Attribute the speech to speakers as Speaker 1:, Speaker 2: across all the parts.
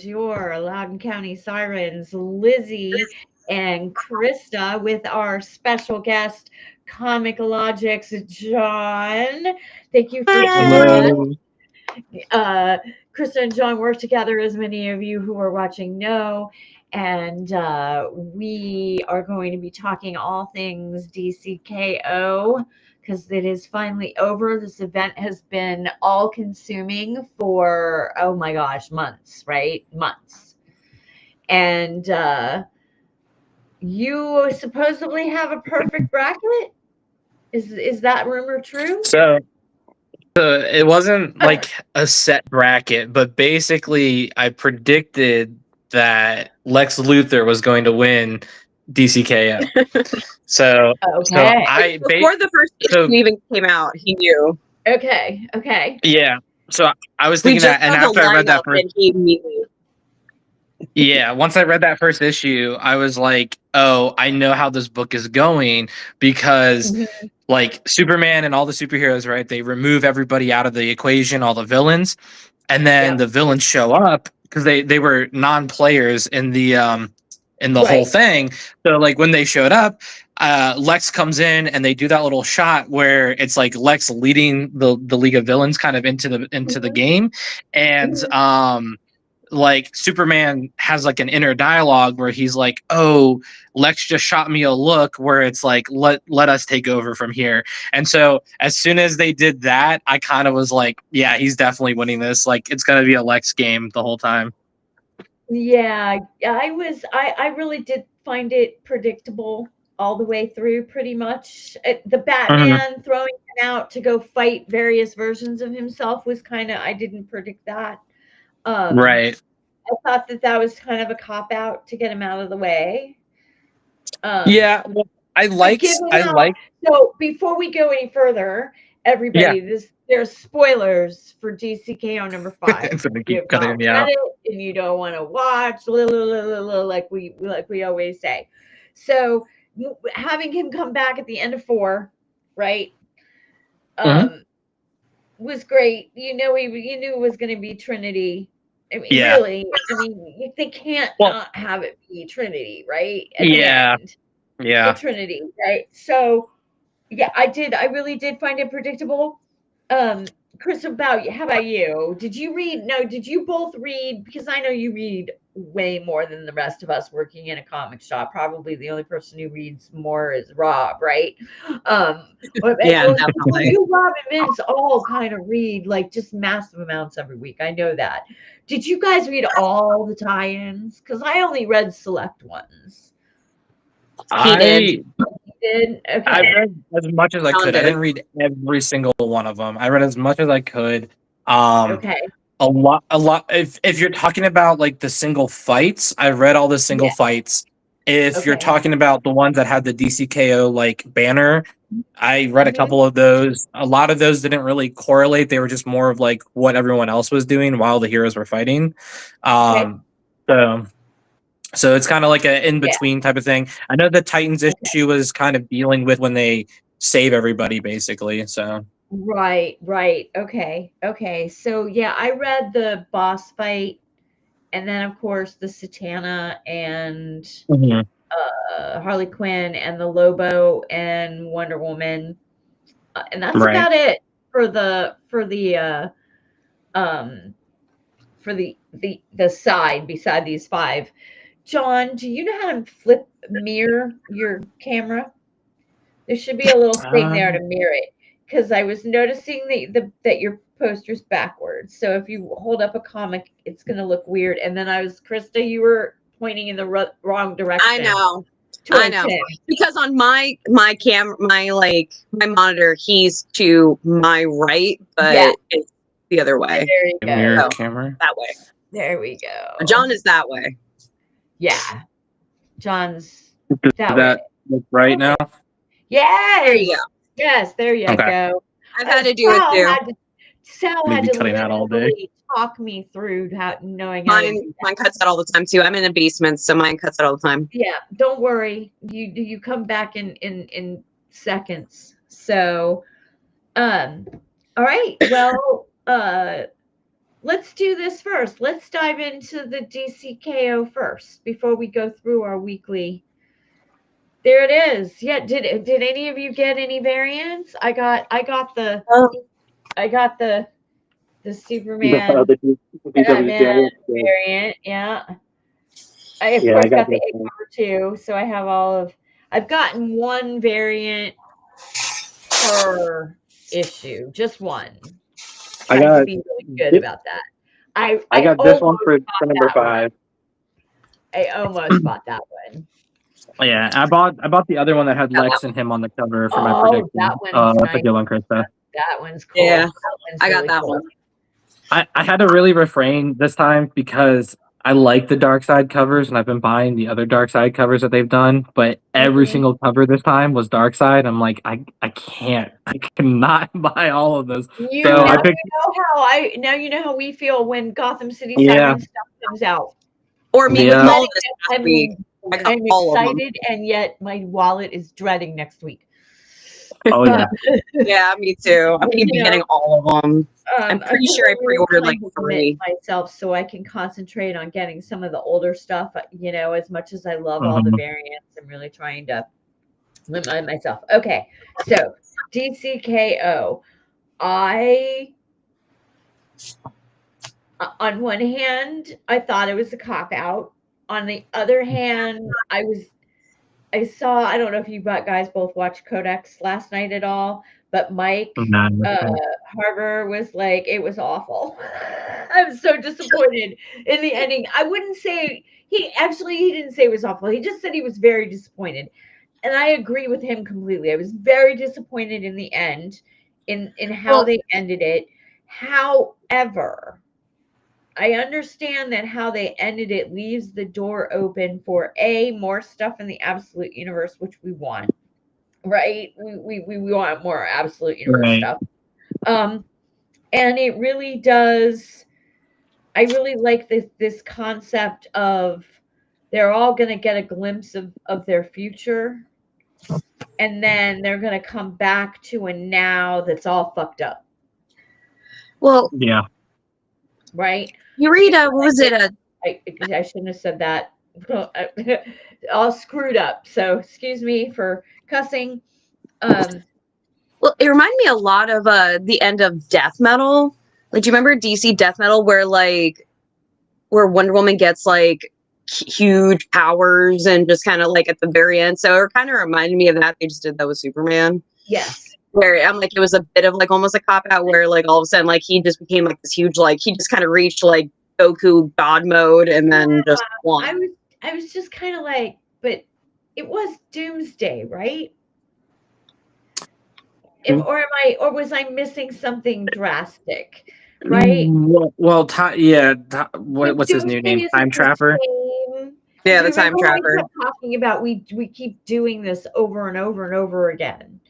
Speaker 1: your Loudoun County Sirens, Lizzie and Krista, with our special guest, Comicologics, John. Thank you for joining us.
Speaker 2: Hello.
Speaker 1: Uh, Krista and John work together, as many of you who are watching know. And we are going to be talking all things DCKO because it is finally over. This event has been all consuming for, oh my gosh, months, right? Months. And you supposedly have a perfect bracket. Is that rumor true?
Speaker 2: So it wasn't like a set bracket, but basically I predicted that Lex Luthor was going to win DCKO. So
Speaker 1: Okay.
Speaker 3: Before the first issue even came out, he knew.
Speaker 1: Okay.
Speaker 2: Yeah. So I was
Speaker 3: We
Speaker 2: thinking
Speaker 3: just
Speaker 2: that, and
Speaker 3: saw the
Speaker 2: after I read that
Speaker 3: lineup,
Speaker 2: first,
Speaker 3: and he immediately.
Speaker 2: yeah, once I read that first issue, I was like, "Oh, I know how this book is going," because
Speaker 1: Mhm.
Speaker 2: like Superman and all the superheroes, right? They remove everybody out of the equation, all the villains, and then
Speaker 1: Yep.
Speaker 2: the villains show up because they were non-players in the whole
Speaker 1: Right.
Speaker 2: thing. So like when they showed up, Lex comes in and they do that little shot where it's like Lex leading the League of Villains kind of into the
Speaker 1: Mhm.
Speaker 2: game, and
Speaker 1: Mhm.
Speaker 2: like Superman has like an inner dialogue where he's like, "Oh, Lex just shot me a look," where it's like, let us take over from here. And so as soon as they did that, I kind of was like, yeah, he's definitely winning this. Like it's gonna be a Lex game the whole time.
Speaker 1: Yeah, I really did find it predictable all the way through pretty much. The
Speaker 2: Mhm.
Speaker 1: Batman throwing him out to go fight various versions of himself was kind of, I didn't predict that. Um,
Speaker 2: Right.
Speaker 1: I thought that that was kind of a cop out to get him out of the way. Um,
Speaker 2: Yeah. Well,
Speaker 1: but given
Speaker 2: I
Speaker 1: how,
Speaker 2: like
Speaker 1: so before we go any further,
Speaker 2: yeah.
Speaker 1: everybody, there's spoilers for DCKO number 5.
Speaker 2: It's gonna
Speaker 1: If you
Speaker 2: keep
Speaker 1: have
Speaker 2: cutting
Speaker 1: not
Speaker 2: me
Speaker 1: read
Speaker 2: out.
Speaker 1: it and you don't want to watch, like we always say. So having him come back at the end of 4, right?
Speaker 2: Mhm.
Speaker 1: Um, was great. You knew it was going to be Trinity. I mean,
Speaker 2: Yeah.
Speaker 1: really, I mean, they can't
Speaker 2: Well,
Speaker 1: not have it be Trinity, right? At the
Speaker 2: yeah.
Speaker 1: end, the
Speaker 2: Yeah.
Speaker 1: Trinity, right? So yeah, I did. I really did find it predictable. Chris, how about you? Did you read? No, did you both read? Because I know you read way more than the rest of us working in a comic shop. Probably the only person who reads more is Rob, right?
Speaker 3: Yeah,
Speaker 1: Well,
Speaker 3: definitely.
Speaker 1: you, Rob, and Vince all kind of read like just massive amounts every week. I know that. Did you guys read all the tie-ins? Because I only read select ones.
Speaker 3: He did.
Speaker 2: I
Speaker 1: Did
Speaker 2: I
Speaker 1: okay.
Speaker 2: read as much as I
Speaker 3: John
Speaker 2: could. I
Speaker 3: did.
Speaker 2: didn't read every single one of them. I read as much as I could. Um,
Speaker 1: Okay.
Speaker 2: a lot. If you're talking about like the single fights, I read all the single
Speaker 1: Yeah.
Speaker 2: fights. If you're
Speaker 1: Okay.
Speaker 2: talking about the ones that had the DCKO like banner, I read a
Speaker 1: Mhm.
Speaker 2: couple of those. A lot of those didn't really correlate. They were just more of like what everyone else was doing while the heroes were fighting.
Speaker 1: Okay.
Speaker 2: Um, so so it's kind of like an in
Speaker 1: Yeah.
Speaker 2: between type of thing. I know the Titans
Speaker 1: Okay.
Speaker 2: issue was kind of dealing with when they save everybody, basically. So
Speaker 1: Right. Okay. So yeah, I read the boss fight, and then of course the Satana and
Speaker 2: Mhm.
Speaker 1: Harley Quinn and the Lobo and Wonder Woman, and that's
Speaker 2: Right.
Speaker 1: about it for um the side beside these 5. John, do you know how to flip mirror your camera? There should be a little thing there to
Speaker 2: Um,
Speaker 1: mirror it, because I was noticing that your poster's backwards. So if you hold up a comic, it's going to look weird. And then Krista, you were pointing in the wrong
Speaker 3: I
Speaker 1: direction
Speaker 3: know. I
Speaker 1: towards
Speaker 3: know.
Speaker 1: him.
Speaker 3: Because on my my monitor, he's to my right,
Speaker 1: Yeah,
Speaker 3: but it's the other way.
Speaker 1: there you
Speaker 2: mirror
Speaker 1: go.
Speaker 3: So
Speaker 2: camera.
Speaker 3: that way.
Speaker 1: There we go.
Speaker 3: John is that way.
Speaker 1: Yeah, John's
Speaker 2: Does
Speaker 1: that way.
Speaker 2: that look right now?
Speaker 1: Perfect.
Speaker 3: There you
Speaker 1: Yes,
Speaker 3: go.
Speaker 1: yes, there you
Speaker 2: Okay.
Speaker 1: go.
Speaker 3: I've had to do it too.
Speaker 1: Sal had
Speaker 2: Maybe
Speaker 1: to
Speaker 2: cutting out all day.
Speaker 1: literally talk me through knowing how to do that.
Speaker 3: Mine cuts out all the time too. I'm in a basement, so mine cuts out all the time.
Speaker 1: Yeah, don't worry. You come back in seconds. So, um, all right. Well, let's do this first. Let's dive into the DCKO first before we go through our weekly. There it is. Yeah. Did any of you get any variants? I got the Superman
Speaker 4: The
Speaker 1: Batman
Speaker 4: yeah.
Speaker 1: variant. Yeah. I of
Speaker 4: Yeah,
Speaker 1: course
Speaker 4: I got
Speaker 1: got the
Speaker 4: that
Speaker 1: A
Speaker 4: one.
Speaker 1: cover too. So I have I've gotten one variant per issue, just one.
Speaker 4: I
Speaker 1: Tried to
Speaker 4: got
Speaker 1: be really good
Speaker 4: thi-
Speaker 1: about that. I
Speaker 4: I got this one
Speaker 1: almost
Speaker 4: for
Speaker 1: bought
Speaker 4: number
Speaker 1: that one.
Speaker 4: 5.
Speaker 1: I almost bought that one.
Speaker 2: Yeah, I bought the other one that had Lex and him on the cover for my
Speaker 1: Oh,
Speaker 2: prediction.
Speaker 1: that one's
Speaker 2: For
Speaker 1: nice.
Speaker 2: Gil and Krista.
Speaker 1: That one's cool.
Speaker 3: Yeah,
Speaker 1: That one's
Speaker 3: I got
Speaker 1: really
Speaker 3: that
Speaker 1: cool.
Speaker 3: one.
Speaker 2: I had to really refrain this time because I like the Dark Side covers and I've been buying the other Dark Side covers that they've done, but every
Speaker 1: Mhm.
Speaker 2: single cover this time was Dark Side. I'm like, I cannot buy all of those.
Speaker 1: You
Speaker 2: So
Speaker 1: now
Speaker 2: I picked
Speaker 1: you know how we feel when Gotham City
Speaker 2: Yeah.
Speaker 1: Sirens stuff comes out.
Speaker 3: Or me
Speaker 2: Yeah.
Speaker 3: with all this last
Speaker 1: I'm,
Speaker 3: week. I got
Speaker 1: I'm
Speaker 3: all of them.
Speaker 1: excited, and yet my wallet is dreading next week.
Speaker 2: oh yeah.
Speaker 3: Yeah, me too. I'm gonna be
Speaker 1: You know,
Speaker 3: getting all of them. I'm pretty sure I
Speaker 1: really
Speaker 3: pre-ordered like
Speaker 1: trying to limit
Speaker 3: 3.
Speaker 1: myself so I can concentrate on getting some of the older stuff. You know, as much as I love all the
Speaker 2: Mhm.
Speaker 1: variants, I'm really trying to limit myself. Okay, so DCKO. On one hand, I thought it was a cop out. On the other hand, I saw, I don't know if you guys both watched Codex last night at all, but Mike Harbor was like, it was awful. I'm so disappointed in the ending. I wouldn't say he didn't say it was awful. He just said he was very disappointed. And I agree with him completely. I was very disappointed in the end, in how they ended it. However, I understand that how they ended it leaves the door open for more stuff in the Absolute Universe, which we want, right? We want more Absolute Universe
Speaker 2: Right.
Speaker 1: stuff. And it really does. I really like this concept of they're all going to get a glimpse of their future, and then they're going to come back to a now that's all fucked up,
Speaker 3: Well,
Speaker 2: Yeah.
Speaker 1: right?
Speaker 3: you read what was it?
Speaker 1: I shouldn't have said that. All screwed up. So excuse me for cussing.
Speaker 3: Well, it reminded me a lot of the end of Death Metal. Like, do you remember DC Death Metal where Wonder Woman gets like huge powers and just kind of like at the very end? So it kind of reminded me of that. They just did that with Superman.
Speaker 1: Yes.
Speaker 3: Where I'm like, it was a bit of like almost a cop out where like all of a sudden like he just became like this huge, like he just kind of reached like Goku God mode and then just won.
Speaker 1: I was just kind of like, but it was Doomsday, right? Or was I missing something drastic? Right?
Speaker 2: Well, what's his new name? Time Trapper.
Speaker 3: Yeah,
Speaker 1: Do
Speaker 3: the
Speaker 1: you
Speaker 3: Time
Speaker 1: remember when we
Speaker 3: Trapper.
Speaker 1: kept talking about we keep doing this over and over and over again,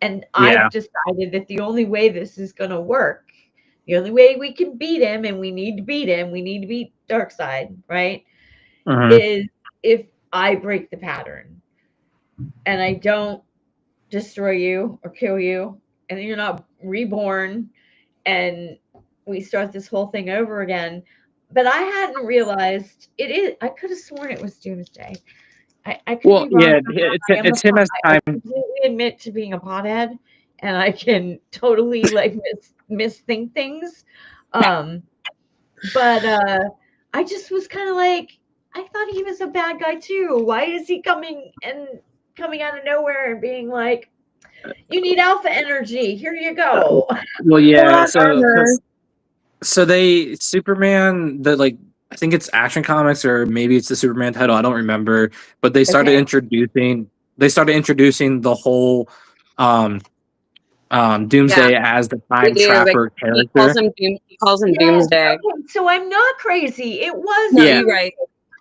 Speaker 1: and
Speaker 2: Yeah.
Speaker 1: I've decided that the only way this is going to work, the only way we can beat him, and we need to beat him, we need to beat Darkseid, right? Is if I break the pattern, and I don't destroy you or kill you, and you're not reborn, and we start this whole thing over again. But I hadn't realized it is. I could have sworn it was Doomsday. I could
Speaker 2: Well,
Speaker 1: be wrong.
Speaker 2: yeah, it's him as
Speaker 1: I
Speaker 2: Time.
Speaker 1: completely admit to being a pothead, and I can totally like misthink things. But I just was kind of like, I thought he was a bad guy too. Why is he coming out of nowhere and being like, you need alpha energy, here you go?
Speaker 2: Well, yeah.
Speaker 3: Armor.
Speaker 2: So they Superman, I think it's Action Comics or maybe it's the Superman title. I don't remember, but they started
Speaker 1: Okay.
Speaker 2: introducing the whole Doomsday as the Time Trapper character.
Speaker 3: He calls him Doomsday.
Speaker 1: Okay, so I'm not crazy. It was
Speaker 3: No,
Speaker 2: Yeah.
Speaker 3: you're right.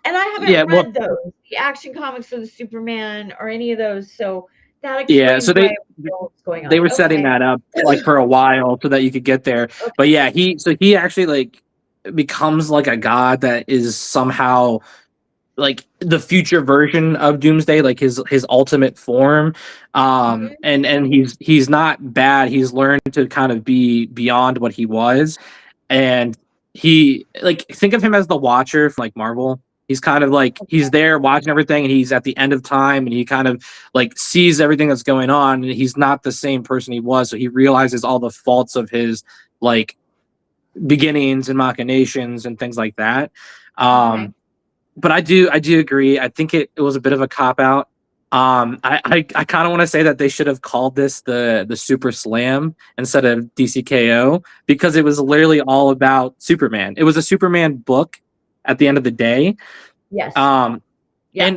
Speaker 1: and I haven't
Speaker 2: Yeah, well-
Speaker 1: read those, the Action Comics or the Superman or any of those. So that
Speaker 2: Yeah,
Speaker 1: explains
Speaker 2: so
Speaker 1: why I don't know what's going on.
Speaker 2: They were setting
Speaker 1: Okay.
Speaker 2: that up like for a while so that you could get there.
Speaker 1: Okay.
Speaker 2: But yeah, he actually like becomes like a god that is somehow like the future version of Doomsday, like his ultimate form. And he's not bad. He's learned to kind of be beyond what he was. And he like think of him as the Watcher from like Marvel. He's kind of like he's there watching everything, and he's at the end of time, and he kind of like sees everything that's going on, and he's not the same person he was. So he realizes all the faults of his like beginnings and machinations and things like that.
Speaker 1: Okay.
Speaker 2: But I do agree. I think it was a bit of a cop out. I kind of want to say that they should have called this the Super Slam instead of DCKO, because it was literally all about Superman. It was a Superman book at the end of the day.
Speaker 1: Yes.
Speaker 2: Yeah.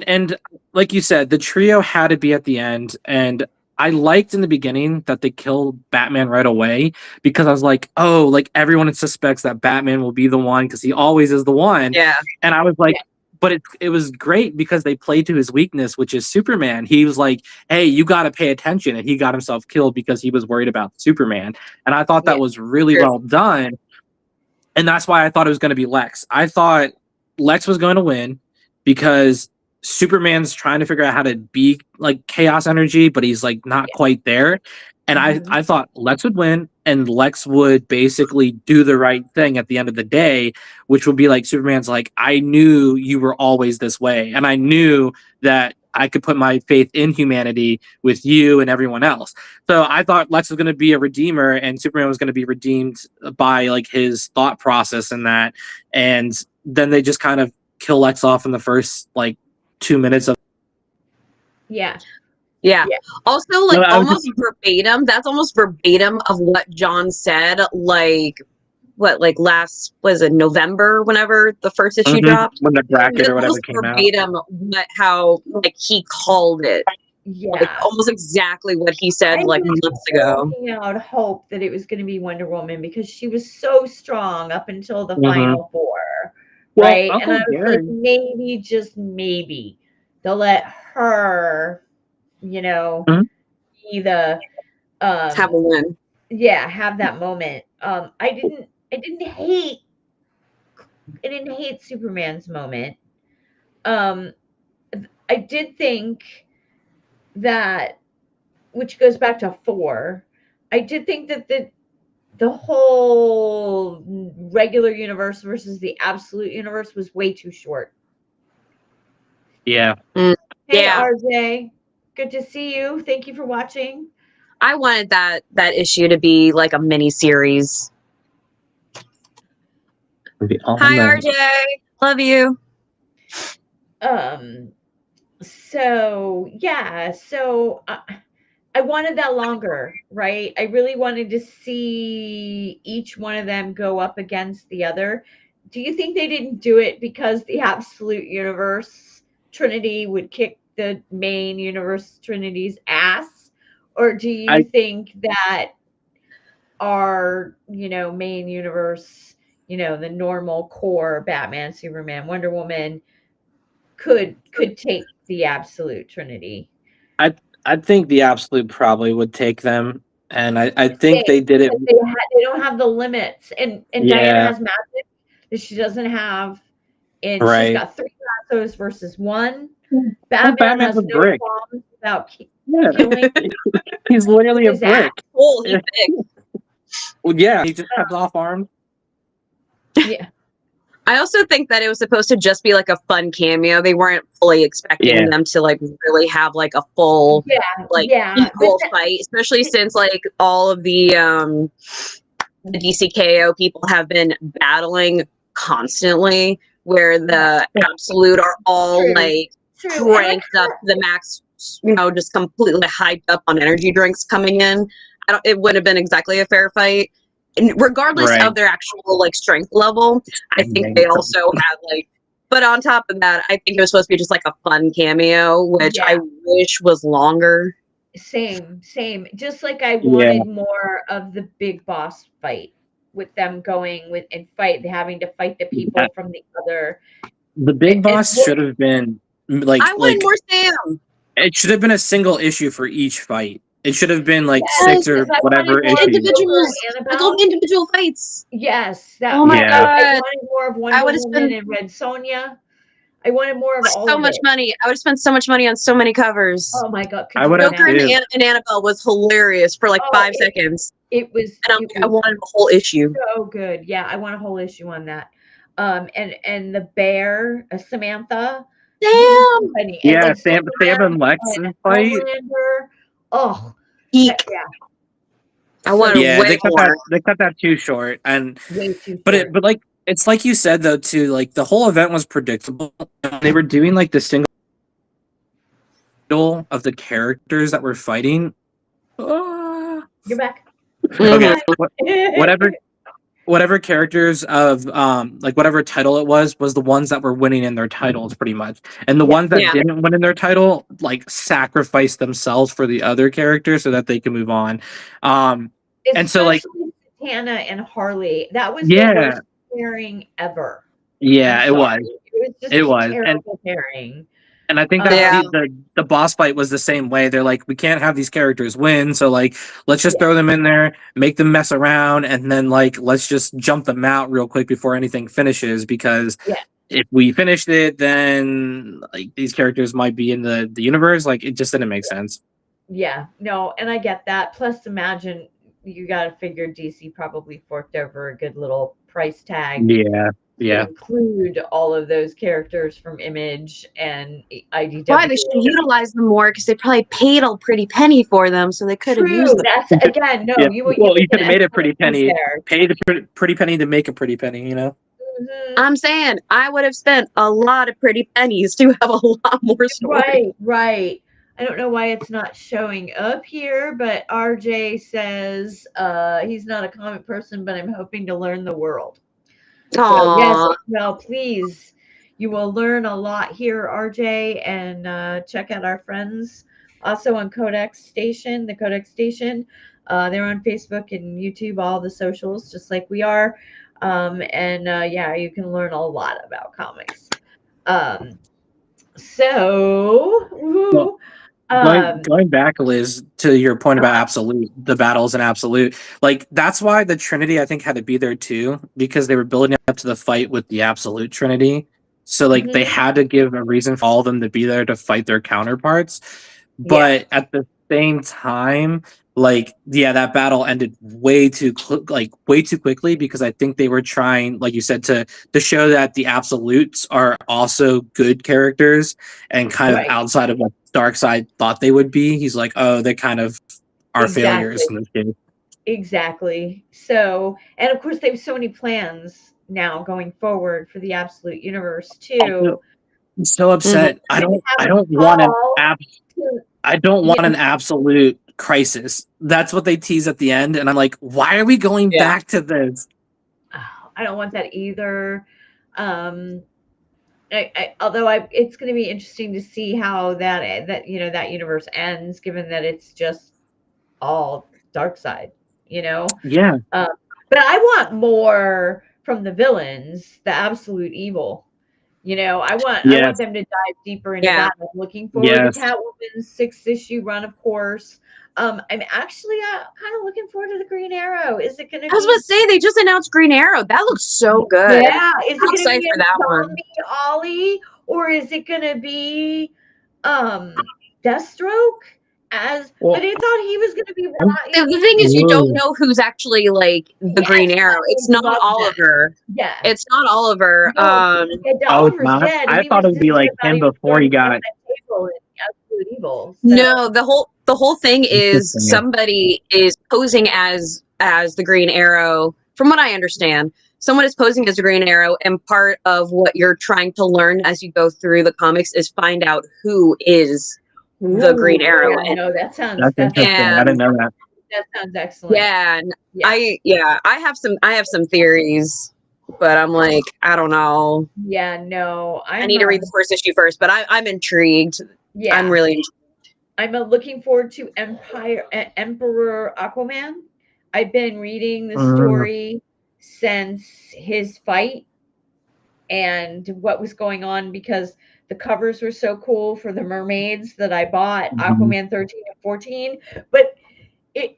Speaker 2: And like you said, the trio had to be at the end, and I liked in the beginning that they killed Batman right away, because I was like, oh, like everyone suspects that Batman will be the one because he always is the one.
Speaker 3: Yeah.
Speaker 2: And I was like, but it was great because they played to his weakness, which is Superman. He was like, hey, you got to pay attention. And he got himself killed because he was worried about Superman. And I thought that was really well done. And that's why I thought it was going to be Lex. I thought Lex was going to win because Superman's trying to figure out how to be like chaos energy, but he's like not quite there. And I thought Lex would win, and Lex would basically do the right thing at the end of the day, which would be like Superman's like, I knew you were always this way, and I knew that I could put my faith in humanity with you and everyone else. So I thought Lex was going to be a redeemer, and Superman was going to be redeemed by like his thought process and that. And then they just kind of kill Lex off in the first like 2 minutes of.
Speaker 1: Yeah.
Speaker 3: Also, like almost verbatim. That's almost verbatim of what John said. Like, like last was it November? Whenever the first issue dropped,
Speaker 2: when the bracket or whatever came
Speaker 3: verbatim, out. How like he called it.
Speaker 1: Yeah.
Speaker 3: Like, almost exactly what he said like months ago.
Speaker 1: Out hope that it was going to be Wonder Woman because she was so strong up until the final four, right? And I was like, maybe, just maybe, they'll let her, be the
Speaker 3: have a win.
Speaker 1: Yeah, have that moment. I didn't hate Superman's moment. I did think that, which goes back to 4, I did think that the whole regular universe versus the absolute universe was way too short.
Speaker 2: Yeah.
Speaker 1: Hey, RJ, good to see you. Thank you for watching.
Speaker 3: I wanted that issue to be like a mini series. Hi, RJ. Love you.
Speaker 1: So yeah, I wanted that longer, right? I really wanted to see each one of them go up against the other. Do you think they didn't do it because the absolute universe Trinity would kick the main universe Trinity's ass? Or do you think that our, main universe, the normal core Batman, Superman, Wonder Woman could take the absolute Trinity?
Speaker 2: I think the absolute probably would take them, and I think they did it.
Speaker 1: They don't have the limits, and Diana has magic that she doesn't have, and she's got 3 lassos versus 1. Batman has no bombs without killing.
Speaker 2: He's literally a brick.
Speaker 3: Oh, he's big.
Speaker 2: Well, yeah, he just has off arms.
Speaker 1: Yeah.
Speaker 3: I also think that it was supposed to just be like a fun cameo. They weren't fully expecting them to like really have like a full equal fight, especially since like all of the DCKO people have been battling constantly, where the absolute are all like cranked up to the max, just completely hyped up on energy drinks coming in. It wouldn't have been exactly a fair fight. And regardless of their actual like strength level, I think they also had like, but on top of that, I think it was supposed to be just like a fun cameo, which I wish was longer.
Speaker 1: Same. Just like I wanted more of the big boss fight with them going with and having to fight the people from the other.
Speaker 2: The big boss should have been like
Speaker 3: I wanted more Sam.
Speaker 2: It should have been a single issue for each fight. It should have been like 6 or whatever issues.
Speaker 3: Individual fights.
Speaker 1: Yes.
Speaker 3: Oh my god!
Speaker 1: I wanted more of Wonder Woman and Red Sonja. I wanted more of all
Speaker 3: So
Speaker 1: of
Speaker 3: much
Speaker 1: it.
Speaker 3: money. I would have spent so much money on so many covers.
Speaker 1: Oh my god! Could
Speaker 2: I
Speaker 1: you
Speaker 2: would have
Speaker 3: Joker
Speaker 1: imagine?
Speaker 2: too.
Speaker 3: and Annabelle was hilarious for like
Speaker 1: Oh,
Speaker 3: 5 seconds,
Speaker 1: It was.
Speaker 3: and
Speaker 1: It
Speaker 3: I
Speaker 1: was
Speaker 3: wanted a whole issue.
Speaker 1: so good. Yeah, I want a whole issue on that. And the bear, Samantha. he was
Speaker 3: Damn.
Speaker 1: so funny. And
Speaker 2: Yeah,
Speaker 1: like
Speaker 2: Sam
Speaker 1: Superman
Speaker 2: and Lex's
Speaker 1: and
Speaker 2: fight.
Speaker 1: Homelander. Oh,
Speaker 3: Eek.
Speaker 1: yeah.
Speaker 3: I wanted
Speaker 2: Yeah,
Speaker 3: way more.
Speaker 2: they cut that too short, and
Speaker 1: Way too
Speaker 2: but
Speaker 1: short.
Speaker 2: like it's like you said though too, like the whole event was predictable. They were doing like the single of the characters that were fighting.
Speaker 1: You're back.
Speaker 2: Okay,
Speaker 1: Bye.
Speaker 2: whatever characters of like whatever title it was the ones that were winning in their titles pretty much, and the ones that
Speaker 3: Yeah.
Speaker 2: didn't win in their title like sacrificed themselves for the other characters so that they can move on. And so like
Speaker 1: Especially Satana and Harley. That was
Speaker 2: Yeah.
Speaker 1: the worst pairing ever.
Speaker 2: yeah,
Speaker 1: I'm
Speaker 2: it was.
Speaker 1: sorry. It was just
Speaker 2: It
Speaker 1: a
Speaker 2: was. And
Speaker 1: terrible pairing.
Speaker 2: And I think that
Speaker 3: Yeah.
Speaker 2: the boss fight was the same way. They're like, we can't have these characters win, so like, let's just throw them in there, make them mess around, and then like, let's just jump them out real quick before anything finishes. Because
Speaker 1: Yeah.
Speaker 2: if we finished it, then like these characters might be in the universe. Like, it just didn't make sense.
Speaker 1: Yeah, no, and I get that. Plus, imagine you got to figure DC probably forked over a good little price tag
Speaker 2: Yeah,
Speaker 1: to include all of those characters from Image and IDW.
Speaker 3: Why they should utilize them more because they probably paid a pretty penny for them, so they could have
Speaker 1: True.
Speaker 3: used them.
Speaker 1: That's again, no.
Speaker 2: Yeah.
Speaker 1: You
Speaker 2: could have made a pretty penny.
Speaker 1: there.
Speaker 2: Pay the pretty penny to make a pretty penny. You know.
Speaker 1: Mhm.
Speaker 3: I'm saying I would have spent a lot of pretty pennies to have a lot more story.
Speaker 1: Right. I don't know why it's not showing up here, but RJ says he's not a comic person, but I'm hoping to learn the world. So, yes,
Speaker 3: Aww.
Speaker 1: well, please, you will learn a lot here, RJ, and check out our friends also on Codex Station, the Codex Station. They're on Facebook and YouTube, all the socials, just like we are. Yeah, you can learn a lot about comics. Woo,
Speaker 2: Going back, Liz, to your point about Absolute, the battles in Absolute, like that's why the Trinity I think had to be there too, because they were building up to the fight with the Absolute Trinity. So like they had to give a reason for all of them to be there to fight their counterparts. But at the same time, like that battle ended way too quickly because I think they were trying, like you said, to show that the Absolutes are also good characters and kind of outside of what Darkseid thought they would be. He's like, oh, they kind of are failures in this game.
Speaker 1: Exactly. So, and of course, they have so many plans now going forward for the Absolute Universe too.
Speaker 2: I'm so upset. I don't want an Absolute Crisis. That's what they tease at the end, and I'm like, why are we going back to this?
Speaker 1: I don't want that either. Although it's going to be interesting to see how that universe ends, given that it's just all Darkseid,
Speaker 2: Yeah.
Speaker 1: But I want more from the villains, the absolute evil. I want them to dive deeper into that. I'm looking forward to Catwoman's 6th issue run, of course. I'm actually kind of looking forward to the Green Arrow. Is it going to be?
Speaker 3: I was about to say they just announced Green Arrow. That looks so good.
Speaker 1: Yeah, is it going to be
Speaker 3: for that one?
Speaker 1: Ollie, or is it going to be Deathstroke? But I thought he was going to be.
Speaker 3: The thing is, you don't know who's actually like the Green Arrow. It's not Oliver.
Speaker 1: Yeah,
Speaker 3: it's not Oliver.
Speaker 2: It's not. I thought it would be like him before he got
Speaker 1: Absolute Evil. So.
Speaker 3: No, the whole thing is somebody is posing as the Green Arrow. From what I understand, someone is posing as the Green Arrow, and part of what you're trying to learn as you go through the comics is find out who is the Green Arrow.
Speaker 1: Yeah, no, that's
Speaker 2: interesting. I didn't know that.
Speaker 1: That sounds excellent.
Speaker 3: Yeah, I have some theories, but I'm like, I don't know.
Speaker 1: Yeah, no,
Speaker 3: I need to read the first issue first, but I'm intrigued.
Speaker 1: Yeah,
Speaker 3: I'm really intrigued.
Speaker 1: I'm looking forward to Emperor Aquaman. I've been reading the story since his fight and what was going on, because the covers were so cool for the mermaids that I bought, Aquaman 13 and 14. But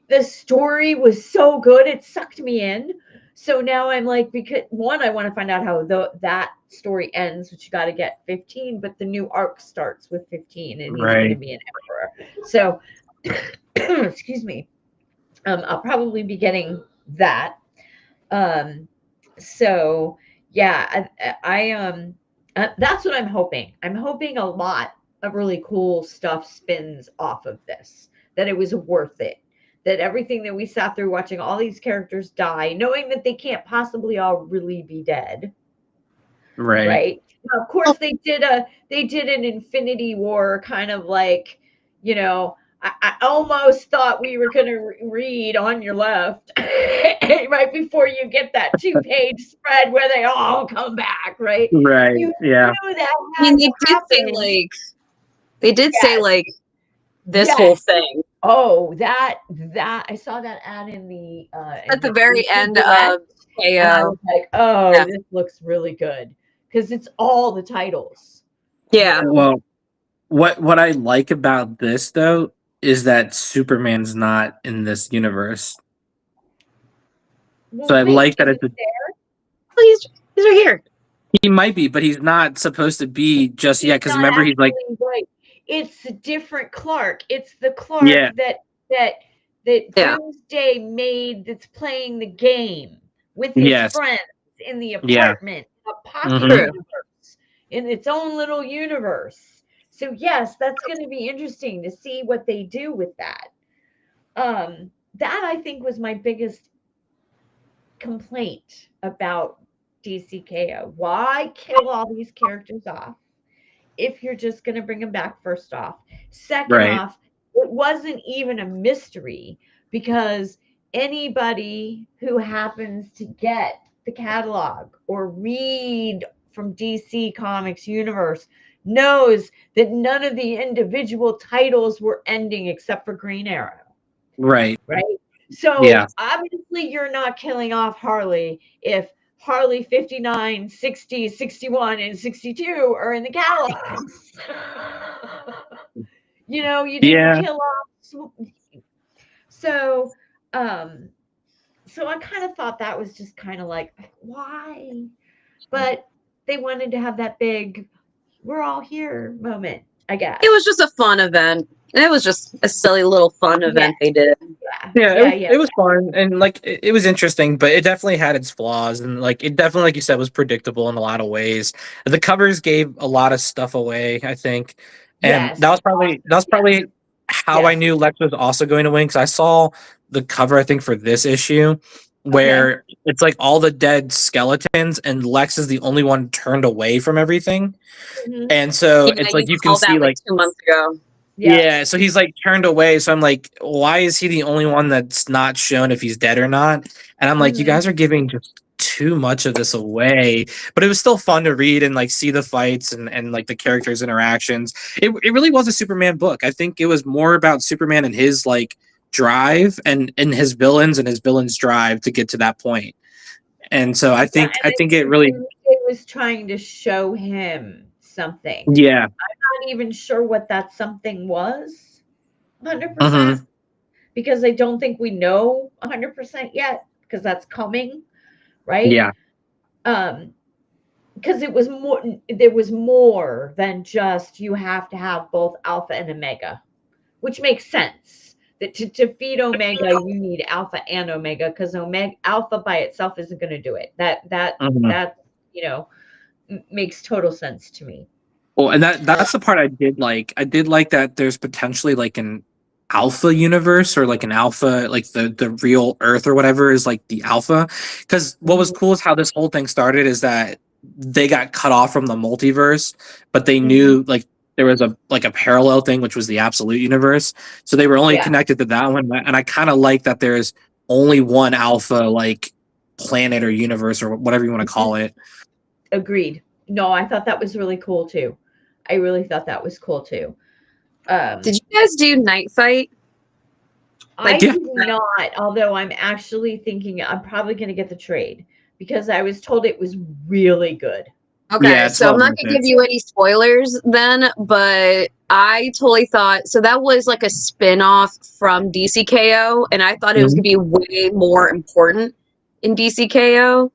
Speaker 1: the story was so good, it sucked me in. So now I'm like, because one, I want to find out how that story ends, which you got to get 15, but the new arc starts with 15, and he's going to
Speaker 2: Right.
Speaker 1: be an emperor. So, excuse me. I'll probably be getting that. So yeah, that's what I'm hoping. I'm hoping a lot of really cool stuff spins off of this, that it was worth it, that everything that we sat through watching all these characters die, knowing that they can't possibly all really be dead,
Speaker 2: Right.
Speaker 1: right? Now, of course, they did an Infinity War kind of like, you know, I almost thought we were going to read on your left right before you get that 2-page spread where they all come back, right?
Speaker 2: Right.
Speaker 1: You
Speaker 2: Yeah.
Speaker 1: knew that
Speaker 3: I mean,
Speaker 1: had to happen.
Speaker 3: they did say
Speaker 1: Yes,
Speaker 3: like this whole
Speaker 1: yes.
Speaker 3: thing
Speaker 1: Oh, that I saw that ad in
Speaker 3: at the
Speaker 1: the
Speaker 3: very
Speaker 1: preview
Speaker 3: end
Speaker 1: duet,
Speaker 3: of
Speaker 1: and I
Speaker 3: KO.
Speaker 1: was like, oh,
Speaker 3: Yeah.
Speaker 1: this looks really good because it's all the titles.
Speaker 3: Yeah.
Speaker 2: Well, what I like about this though is that Superman's not in this universe. So
Speaker 1: Well,
Speaker 2: I
Speaker 1: wait,
Speaker 2: like that
Speaker 1: is
Speaker 2: it's
Speaker 1: it there?
Speaker 3: Well, he's right here.
Speaker 2: he might be, but he's not supposed to be just
Speaker 1: He's
Speaker 2: yet. Because
Speaker 1: not
Speaker 2: remember, he's like,
Speaker 1: actually right. It's a different Clark. It's the Clark
Speaker 2: yeah,
Speaker 1: that
Speaker 3: Yeah.
Speaker 1: Doomsday made, that's playing the game with his
Speaker 2: yes,
Speaker 1: friends in the
Speaker 2: yeah,
Speaker 1: apartment, a pocket
Speaker 2: hmm
Speaker 3: True.
Speaker 1: universe, in its own little universe. So yes, that's going to be interesting to see what they do with that. That I think was my biggest complaint about DCKO. Why kill all these characters off if you're just going to bring them back, first off? Second
Speaker 2: right,
Speaker 1: off, it wasn't even a mystery because anybody who happens to get the catalog or read from DC Comics universe knows that none of the individual titles were ending except for Green Arrow,
Speaker 2: right,
Speaker 1: right? So
Speaker 2: yeah,
Speaker 1: obviously you're not killing off Harley if Harley 59, 60, 61, and 62 are in the catalogs. You didn't
Speaker 2: yeah.
Speaker 1: kill off. So, um, so I kind of thought that was just kind of like, why? But they wanted to have that big, we're all here moment, I guess.
Speaker 3: It was just a fun event. It was just a silly little fun event they did.
Speaker 2: Yeah,
Speaker 1: Yeah.
Speaker 2: it was fun and like it was interesting, but it definitely had its flaws and like it definitely, like you said, was predictable in a lot of ways. The covers gave a lot of stuff away, I think, and
Speaker 1: Yes.
Speaker 2: that was probably how I
Speaker 1: Yes.
Speaker 2: knew Lex was also going to win because I saw the cover, I think, for this issue
Speaker 1: Okay.
Speaker 2: where it's like all the dead skeletons and Lex is the only one turned away from everything,
Speaker 1: Mhm.
Speaker 2: and so
Speaker 3: Yeah,
Speaker 2: it's
Speaker 3: you
Speaker 2: like you can
Speaker 3: saw
Speaker 2: see
Speaker 3: that like
Speaker 2: like
Speaker 3: 2 months ago.
Speaker 2: yeah, so he's like turned away. So I'm like, why is he the only one that's not shown if he's dead or not? And I'm like, you
Speaker 1: Mhm.
Speaker 2: guys are giving just too much of this away. But it was still fun to read and like see the fights and like the characters' interactions. It really was a Superman book. I think it was more about Superman and his like drive and his villains and his villains' drive to get to that point. And so I
Speaker 1: Yeah,
Speaker 2: think I think it really
Speaker 1: it was trying to show him something.
Speaker 2: yeah.
Speaker 1: Not even sure what that something was 100%
Speaker 2: hmm
Speaker 1: because I don't think we know 100% yet because that's coming, right?
Speaker 2: Yeah.
Speaker 1: Um, because it was more, there was more than just you have to have both alpha and omega, which makes sense. That to defeat omega, you need alpha and omega because omega alpha by itself isn't going to do it.
Speaker 2: hmm
Speaker 1: That you know makes total sense to me.
Speaker 2: Well, and that's the part I did like. I did like that there's potentially like an alpha universe or like an alpha, like the real Earth or whatever is like the alpha. Because what was cool is how this whole thing started is that they got cut off from the multiverse, but they
Speaker 1: Mhm.
Speaker 2: knew like there was a like a parallel thing, which was the absolute universe. So they were only
Speaker 1: Yeah,
Speaker 2: connected to that one. And I kind of like that there's only one alpha like planet or universe or whatever you want to call it.
Speaker 1: agreed. No, I thought that was really cool too. I really thought that was cool too.
Speaker 3: Did
Speaker 1: Um,
Speaker 3: you guys do Night Fight?
Speaker 1: I
Speaker 3: Like,
Speaker 2: Yeah.
Speaker 1: did not, although I'm actually thinking I'm probably going to get the trade because I was told it was really good.
Speaker 2: Yeah,
Speaker 3: okay,
Speaker 2: it's
Speaker 3: so
Speaker 2: well
Speaker 3: I'm not
Speaker 2: worth
Speaker 3: gonna
Speaker 2: it.
Speaker 3: give you any spoilers then, but I totally thought so that was like a spin-off from DCKO, and I thought it was
Speaker 2: Mhm.
Speaker 3: gonna be way more important in DCKO.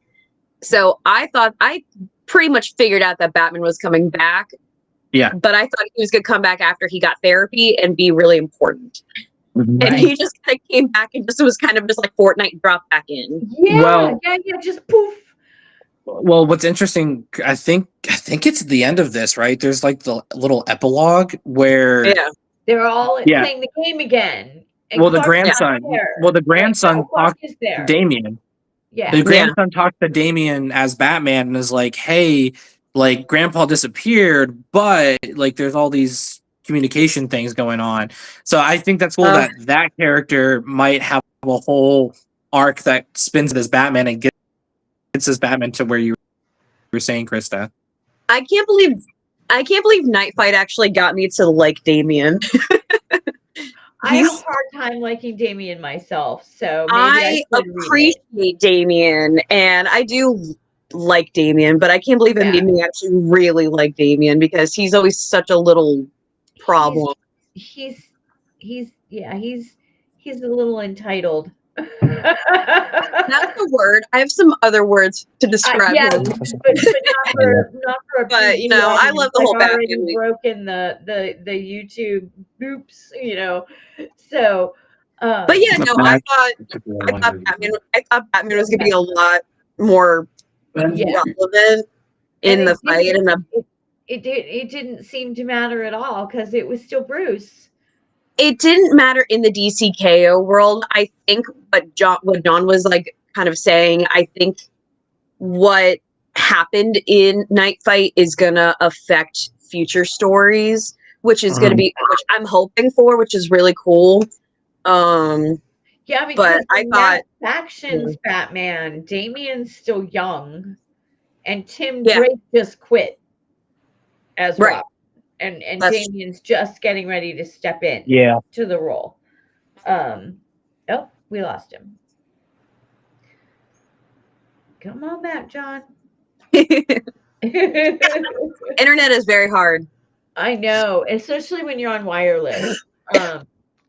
Speaker 3: So I pretty much figured out that Batman was coming back.
Speaker 2: Yeah.
Speaker 3: But I thought he was going to come back after he got therapy and be really important.
Speaker 2: Mhm.
Speaker 3: And he just kind of came back and just was kind of just like Fortnite dropped back in.
Speaker 1: Yeah,
Speaker 2: Well-
Speaker 1: yeah, just poof.
Speaker 2: Well, what's interesting, I think it's the end of this, right? There's like the little epilogue where
Speaker 3: Yeah.
Speaker 1: They're all
Speaker 2: Yeah.
Speaker 1: playing the game again. And
Speaker 2: well the
Speaker 1: Clark's not
Speaker 2: grandson
Speaker 1: there.
Speaker 2: well the
Speaker 1: Right?
Speaker 2: grandson
Speaker 1: No, Clark
Speaker 2: talks
Speaker 1: is
Speaker 2: to
Speaker 1: there.
Speaker 2: Damien.
Speaker 1: Yeah.
Speaker 2: The grandson talks to Damien as Batman and is like, hey, like grandpa disappeared, but like there's all these communication things going on. So I think that's cool that character might have a whole arc that spins it as Batman and gets as Batman to where you were saying, Krista.
Speaker 3: I can't believe Night Fight actually got me to like Damien.
Speaker 1: I have a hard time liking Damien myself, so maybe I should read it.
Speaker 3: appreciate Damien, and I do like Damien, but I can't believe it made me actually really like Damien because he's always such a little problem.
Speaker 1: He's a little entitled.
Speaker 3: That's the word. I have some other words to describe
Speaker 1: yeah,
Speaker 3: him.
Speaker 1: but not for a
Speaker 3: But you know, I love the whole
Speaker 1: already
Speaker 3: Batman.
Speaker 1: broken the YouTube oops, you know. So
Speaker 3: but yeah, no, I thought Batman was gonna be a lot more relevant in the fight, and
Speaker 1: it didn't seem to matter at all because it was still Bruce.
Speaker 3: It didn't matter in the DCKO world. I think what John was like kind of saying, I think what happened in Night Fight is gonna affect future stories, which is gonna be which I'm hoping for, which is really cool.
Speaker 1: Yeah, because
Speaker 3: but I thought
Speaker 1: Factions Batman, Damien's still young, and Tim Drake just quit as Robin. And Damien's just getting ready to step in to the role. Oh, we lost him. Come on back, John.
Speaker 3: Internet is very hard.
Speaker 1: I know, especially when you're on wireless.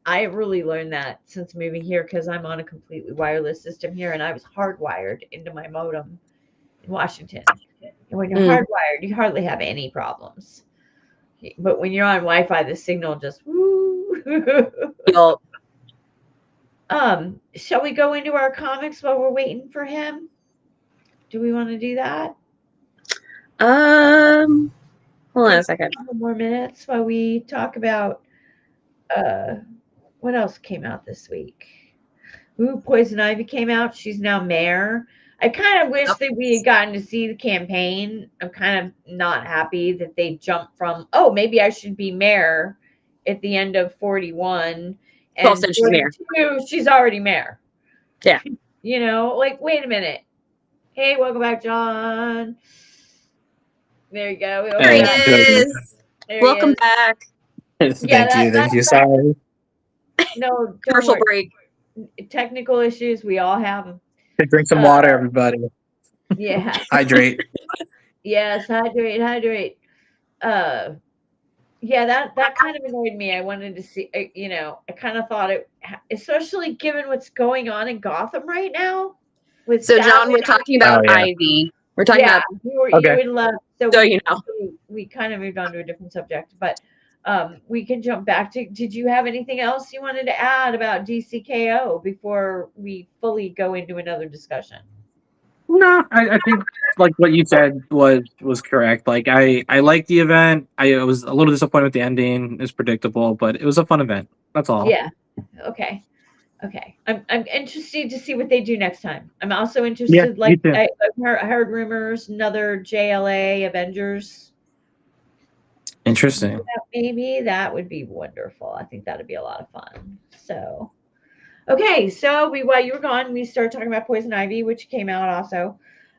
Speaker 1: I really learned that since moving here because I'm on a completely wireless system here, and I was hardwired into my modem in Washington. And when you're hardwired, you hardly have any problems. But when you're on Wi-Fi, the signal just woo. Shall we go into our comics while we're waiting for him? Do we want to do that?
Speaker 3: Hold on a second.
Speaker 1: A couple more minutes while we talk about what else came out this week. Ooh, Poison Ivy came out. She's now mayor. I kind of wish that we had gotten to see the campaign. I'm kind of not happy that they jumped from, oh, maybe I should be mayor at the end of 41. And 42, she's already mayor.
Speaker 3: Yeah.
Speaker 1: You know, like, wait a minute. Hey, welcome back, John. There you go.
Speaker 3: There he is. Welcome back.
Speaker 2: Thank you. Sorry.
Speaker 1: No,
Speaker 3: commercial break.
Speaker 1: Technical issues, we all have them.
Speaker 2: Drink some water, everybody.
Speaker 1: Yeah.
Speaker 2: Hydrate.
Speaker 1: Yes, hydrate. Yeah, that kind of annoyed me. I wanted to see, you know, I kind of thought it, especially given what's going on in Gotham right now.
Speaker 3: So, John, we're talking about Ivy. We're talking about.
Speaker 1: You would love. So
Speaker 3: you know,
Speaker 1: we kind of moved on to a different subject, but we can jump back to. Did you have anything else you wanted to add about DCKO before we fully go into another discussion?
Speaker 2: No, I think like what you said was correct. Like I liked the event. I was a little disappointed with the ending. It's predictable, but it was a fun event. That's all.
Speaker 1: Yeah. Okay. I'm interested to see what they do next time. I'm also interested.
Speaker 2: Yeah,
Speaker 1: like I heard rumors, another JLA Avengers.
Speaker 2: Interesting.
Speaker 1: Maybe that would be wonderful. I think that'd be a lot of fun. So, okay. So while you were gone, we started talking about Poison Ivy, which came out also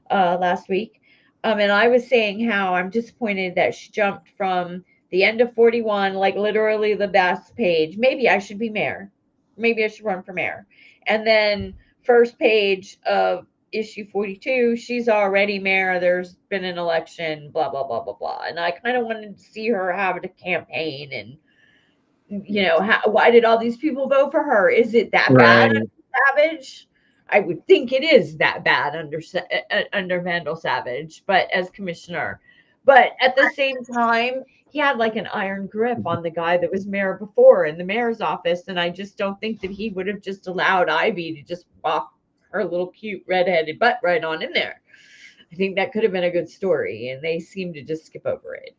Speaker 1: last week. And I was saying how I'm disappointed that she jumped from the end of 41, like literally the best page. Maybe I should be mayor. Maybe I should run for mayor. And then first page of issue 42, she's already mayor. There's been an election, blah, blah, blah, blah, blah. And I kind of wanted to see her have a campaign and, you know, why did all these people vote for her? Is it that bad, Savage? I would think it is that bad under Vandal Savage, but as commissioner. But at the same time, he had like an iron grip on the guy that was mayor before in the mayor's office, and I just don't think that he would have just allowed Ivy to just walk her little cute redheaded butt right on in there. I think that could have been a good story, and they seem to just skip over it.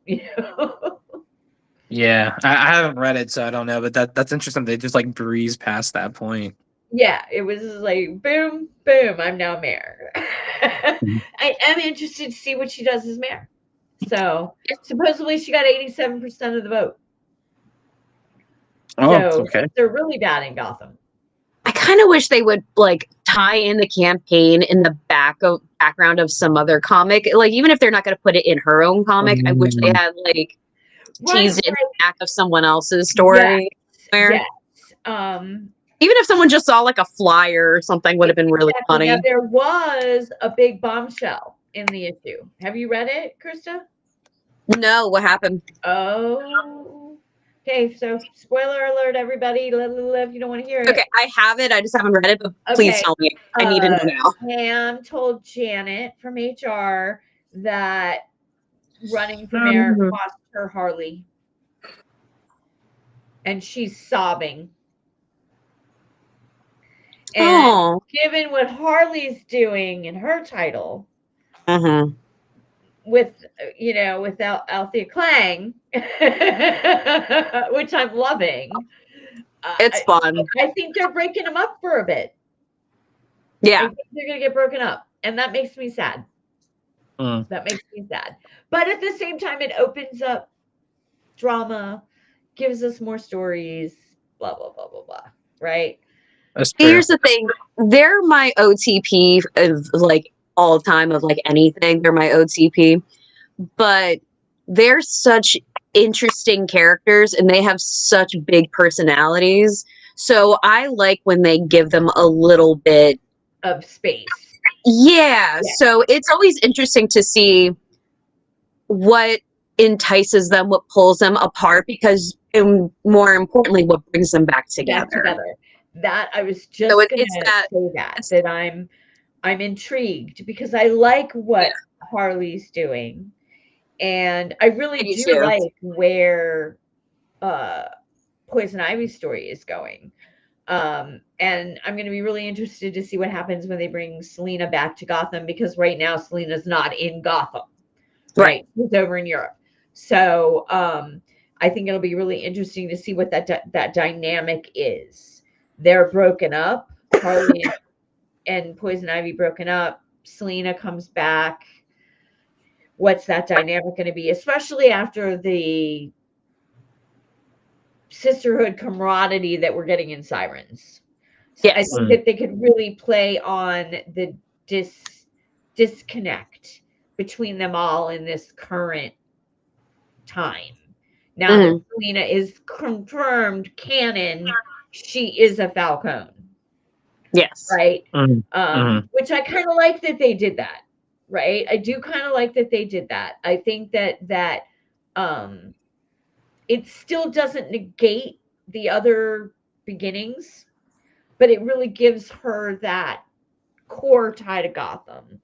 Speaker 2: Yeah, I haven't read it, so I don't know. But that's interesting. They just like breeze past that point.
Speaker 1: Yeah, it was like boom, boom. I'm now mayor. I am interested to see what she does as mayor. So supposedly she got 87% of the vote.
Speaker 2: Oh,
Speaker 1: So
Speaker 2: okay.
Speaker 1: they're really bad in Gotham.
Speaker 3: I kind of wish they would like tie in the campaign in the background of some other comic. Like even if they're not going to put it in her own comic, I wish they had like teased it in the back of someone else's story.
Speaker 1: Yes.
Speaker 3: Even if someone just saw like a flyer or something, would have been really funny.
Speaker 1: Now, there was a big bombshell in the issue. Have you read it, Krista?
Speaker 3: No, what happened?
Speaker 1: Oh, okay. So, spoiler alert, everybody. If you don't want to hear it.
Speaker 3: Okay, I have it. I just haven't read it, but please tell me. I need to know now.
Speaker 1: Pam told Janet from HR that running for mayor cost her Harley. And she's sobbing. And given what Harley's doing in her title, with Althea Klang, which I'm loving,
Speaker 3: it's fun.
Speaker 1: I think they're breaking them up for a bit.
Speaker 3: Yeah,
Speaker 1: I think they're gonna get broken up, and that makes me sad. That makes me sad. But at the same time, it opens up drama, gives us more stories. Blah blah blah blah blah. Right.
Speaker 3: Here's the thing. They're my OTP of like all time of like anything. They're my OTP. But they're such interesting characters and they have such big personalities. So I like when they give them a little bit
Speaker 1: of space.
Speaker 3: Yeah. So it's always interesting to see what entices them, what pulls them apart, because and more importantly, what brings them back together.
Speaker 1: That I was just going to say that I'm intrigued because I like what Harley's doing, and I really do like where Poison Ivy's story is going. And I'm going to be really interested to see what happens when they bring Selena back to Gotham, because right now Selena's not in Gotham, right? She's over in Europe. So I think it'll be really interesting to see what that dynamic is. They're broken up. Harley and Poison Ivy broken up. Selena comes back. What's that dynamic going to be? Especially after the sisterhood camaraderie that we're getting in Sirens. So I think that they could really play on the disconnect between them all in this current time. Now that Selena is confirmed canon, she is a Falcone.
Speaker 3: Yes.
Speaker 1: Right. Which I kind of like that they did that. Right. I do kind of like that they did that. I think that it still doesn't negate the other beginnings, but it really gives her that core tie to Gotham.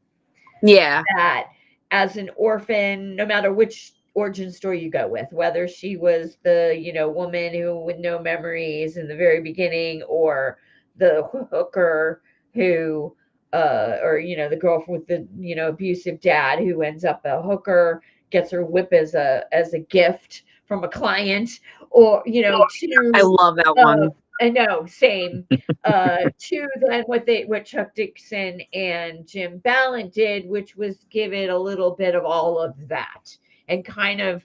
Speaker 3: Yeah.
Speaker 1: That as an orphan, no matter which origin story you go with, whether she was the, woman who with no memories in the very beginning, or the hooker who, or, the girl with the, abusive dad who ends up a hooker, gets her whip as a gift from a client, or,
Speaker 3: I love that one.
Speaker 1: I know, same. To then what Chuck Dixon and Jim Ballant did, which was give it a little bit of all of that. And kind of,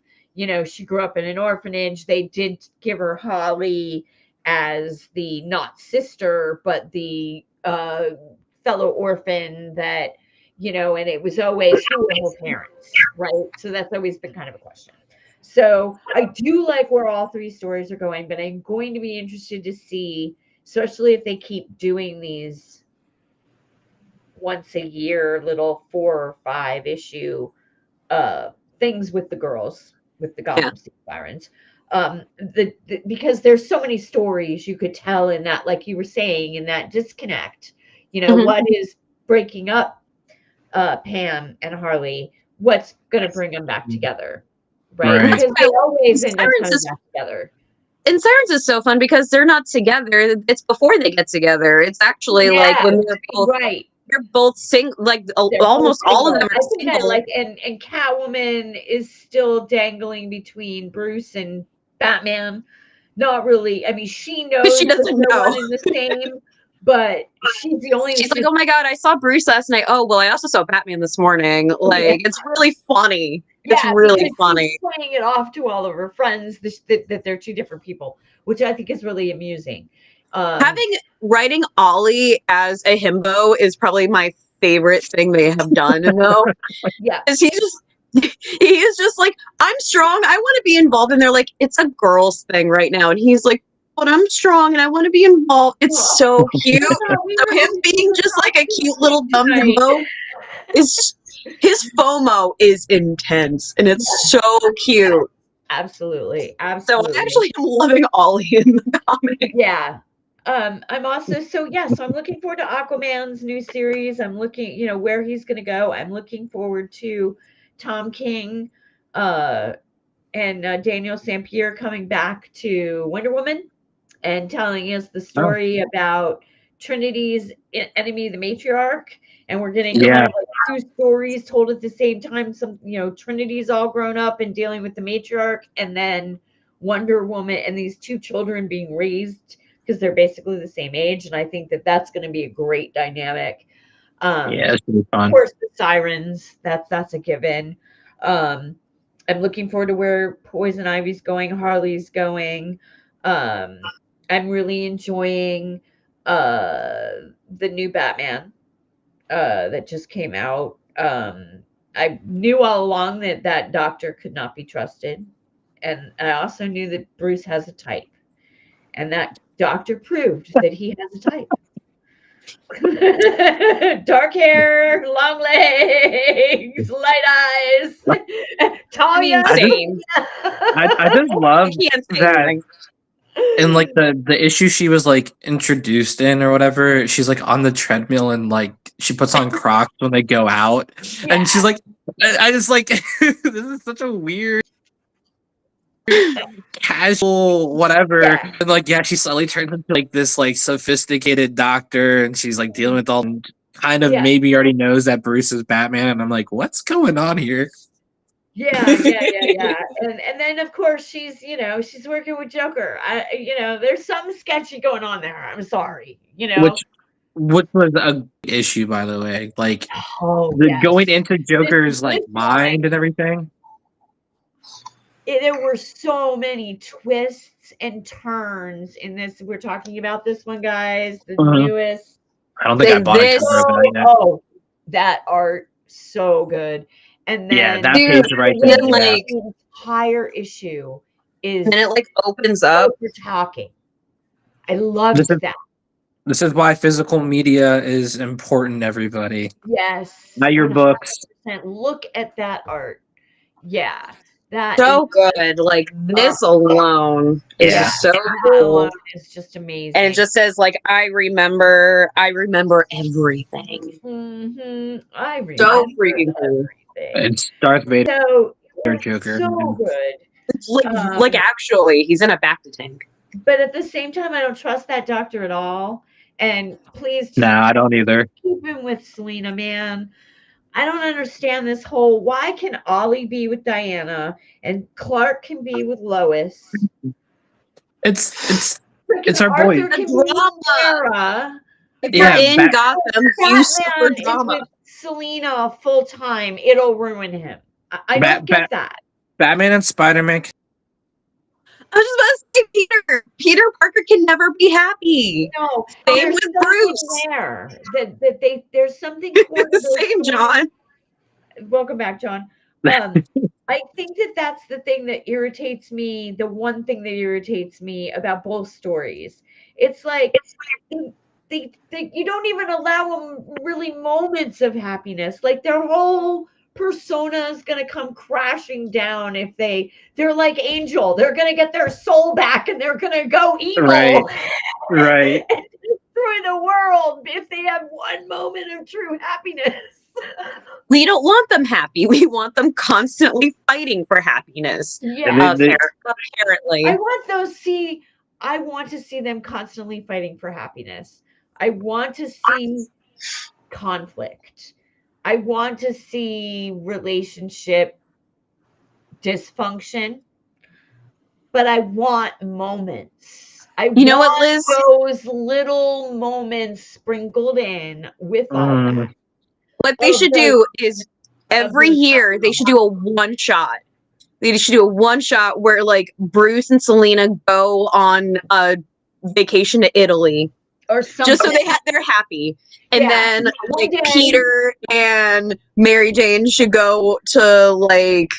Speaker 1: she grew up in an orphanage. They did give her Holly as the not sister, but the fellow orphan that, and it was always who were her parents, right? So that's always been kind of a question. So I do like where all three stories are going, but I'm going to be interested to see, especially if they keep doing these once a year little 4 or 5 issue things with the girls, with the Gotham City Sirens. Because there's so many stories you could tell in that, like you were saying, in that disconnect, You know,
Speaker 3: Mhm.
Speaker 1: what is breaking up Pam and Harley? What's going to bring them back together? Right?
Speaker 2: Right.
Speaker 1: Because they always end up
Speaker 3: Sirens
Speaker 1: coming
Speaker 3: is-
Speaker 1: back together.
Speaker 3: And Sirens is so fun because they're not together. It's before they get together. It's actually like when
Speaker 1: right.
Speaker 3: they're both like
Speaker 1: They're
Speaker 3: almost
Speaker 1: both
Speaker 3: all of
Speaker 1: single.
Speaker 3: them are
Speaker 1: I think I
Speaker 3: single.
Speaker 1: like, and Catwoman is still dangling between Bruce and Batman. Not really. I mean, she knows
Speaker 3: she
Speaker 1: that
Speaker 3: doesn't
Speaker 1: they're
Speaker 3: know.
Speaker 1: one and the same, but she's the only.
Speaker 3: She's like, oh my god, I saw Bruce last night. Oh well, I also saw Batman this morning. Like, it's really funny. It's really
Speaker 1: because
Speaker 3: funny.
Speaker 1: she's playing it off to all of her friends that they're two different people, which I think is really amusing.
Speaker 3: Writing Ollie as a himbo is probably my favorite thing they have done. Though,
Speaker 1: yeah,
Speaker 3: because he is just like, I'm strong. I want to be involved. And they're like, it's a girl's thing right now. And he's like, but I'm strong and I want to be involved. It's so cute. So him being just like a cute little dumb himbo is, his FOMO is intense and it's so cute.
Speaker 1: absolutely.
Speaker 3: So I actually am loving Ollie in the comic.
Speaker 1: Yeah. I'm also so I'm looking forward to Aquaman's new series. I'm looking, where he's gonna go. I'm looking forward to Tom King and Daniel St. Pierre coming back to Wonder Woman and telling us the story about Trinity's enemy, the matriarch. And we're getting kind of like two stories told at the same time. Some, Trinity's all grown up and dealing with the matriarch, and then Wonder Woman and these two children being raised because they're basically the same age. And I think that that's going to be a great dynamic.
Speaker 2: It's gonna be fun.
Speaker 1: Of course, the Sirens, that's a given. I'm looking forward to where Poison Ivy's going, Harley's going. I'm really enjoying the new Batman that just came out. I knew all along that doctor could not be trusted. And I also knew that Bruce has a type. And that doctor proved that he has a type. Dark hair, long legs, light eyes, Talia.
Speaker 2: I just love that. And like the issue she was like introduced in or whatever, she's like on the treadmill and like she puts on Crocs when they go out, and she's like, I just like this is such a weird casual whatever, and like she suddenly turns into like this like sophisticated doctor, and she's like dealing with all kind of maybe already knows that Bruce is Batman, and I'm like, what's going on here?
Speaker 1: Yeah. And then of course she's working with Joker. There's something sketchy going on there. I'm sorry.
Speaker 2: Which was a issue, by the way. Like
Speaker 1: yes.
Speaker 2: Going into Joker's like mind and everything.
Speaker 1: There were so many twists and turns in this. We're talking about this one, guys. The newest.
Speaker 2: I don't think I bought it.
Speaker 1: Oh, that art so good. And then
Speaker 2: that page right there.
Speaker 3: Like
Speaker 1: the entire issue is
Speaker 3: and it like opens up.
Speaker 1: We're talking. I love that.
Speaker 2: This is why physical media is important, everybody.
Speaker 1: Yes.
Speaker 2: Not your books.
Speaker 1: Look at that art. Yeah. That
Speaker 3: so good. Like this alone is so cool.
Speaker 1: It's just amazing.
Speaker 3: And it just says like I remember everything.
Speaker 1: Mm-hmm. I remember
Speaker 3: so freaking cool.
Speaker 2: It's Darth Vader.
Speaker 1: So
Speaker 2: Joker.
Speaker 1: So good.
Speaker 3: It's like actually he's in a Bacta tank.
Speaker 1: But at the same time, I don't trust that doctor at all. And please
Speaker 2: I don't either.
Speaker 1: Keep him with Selena, man. I don't understand this whole why can Ollie be with Diana and Clark can be with Lois?
Speaker 2: It's our boy.
Speaker 1: Drama.
Speaker 3: If you're in Gotham, you suffer drama.
Speaker 1: With Selena full time, it'll ruin him. I don't get that.
Speaker 2: Batman and Spider-Man.
Speaker 3: I was just about to say Peter. Peter Parker can never be happy.
Speaker 1: No,
Speaker 3: same with Bruce.
Speaker 1: There's something.
Speaker 3: Same, John.
Speaker 1: Welcome back, John. I think that's the thing that irritates me. The one thing that irritates me about both stories. It's like they you don't even allow them really moments of happiness. Like their whole persona is going to come crashing down if they're like Angel. They're going to get their soul back and they're going to go evil.
Speaker 2: Right.
Speaker 1: And destroy destroy the world if they have one moment of true happiness.
Speaker 3: We don't want them happy. We want them constantly fighting for happiness.
Speaker 1: Yeah.
Speaker 3: Apparently.
Speaker 1: I want to see them constantly fighting for happiness. I want to see conflict. I want to see relationship dysfunction, but I want moments.
Speaker 3: You know what, Liz?
Speaker 1: Those little moments sprinkled in with all that.
Speaker 3: What they should do is every year they should do a one shot. They should do a one shot where like Bruce and Selena go on a vacation to Italy,
Speaker 1: or something,
Speaker 3: just so they're happy. And then like Peter and Mary Jane should go to like,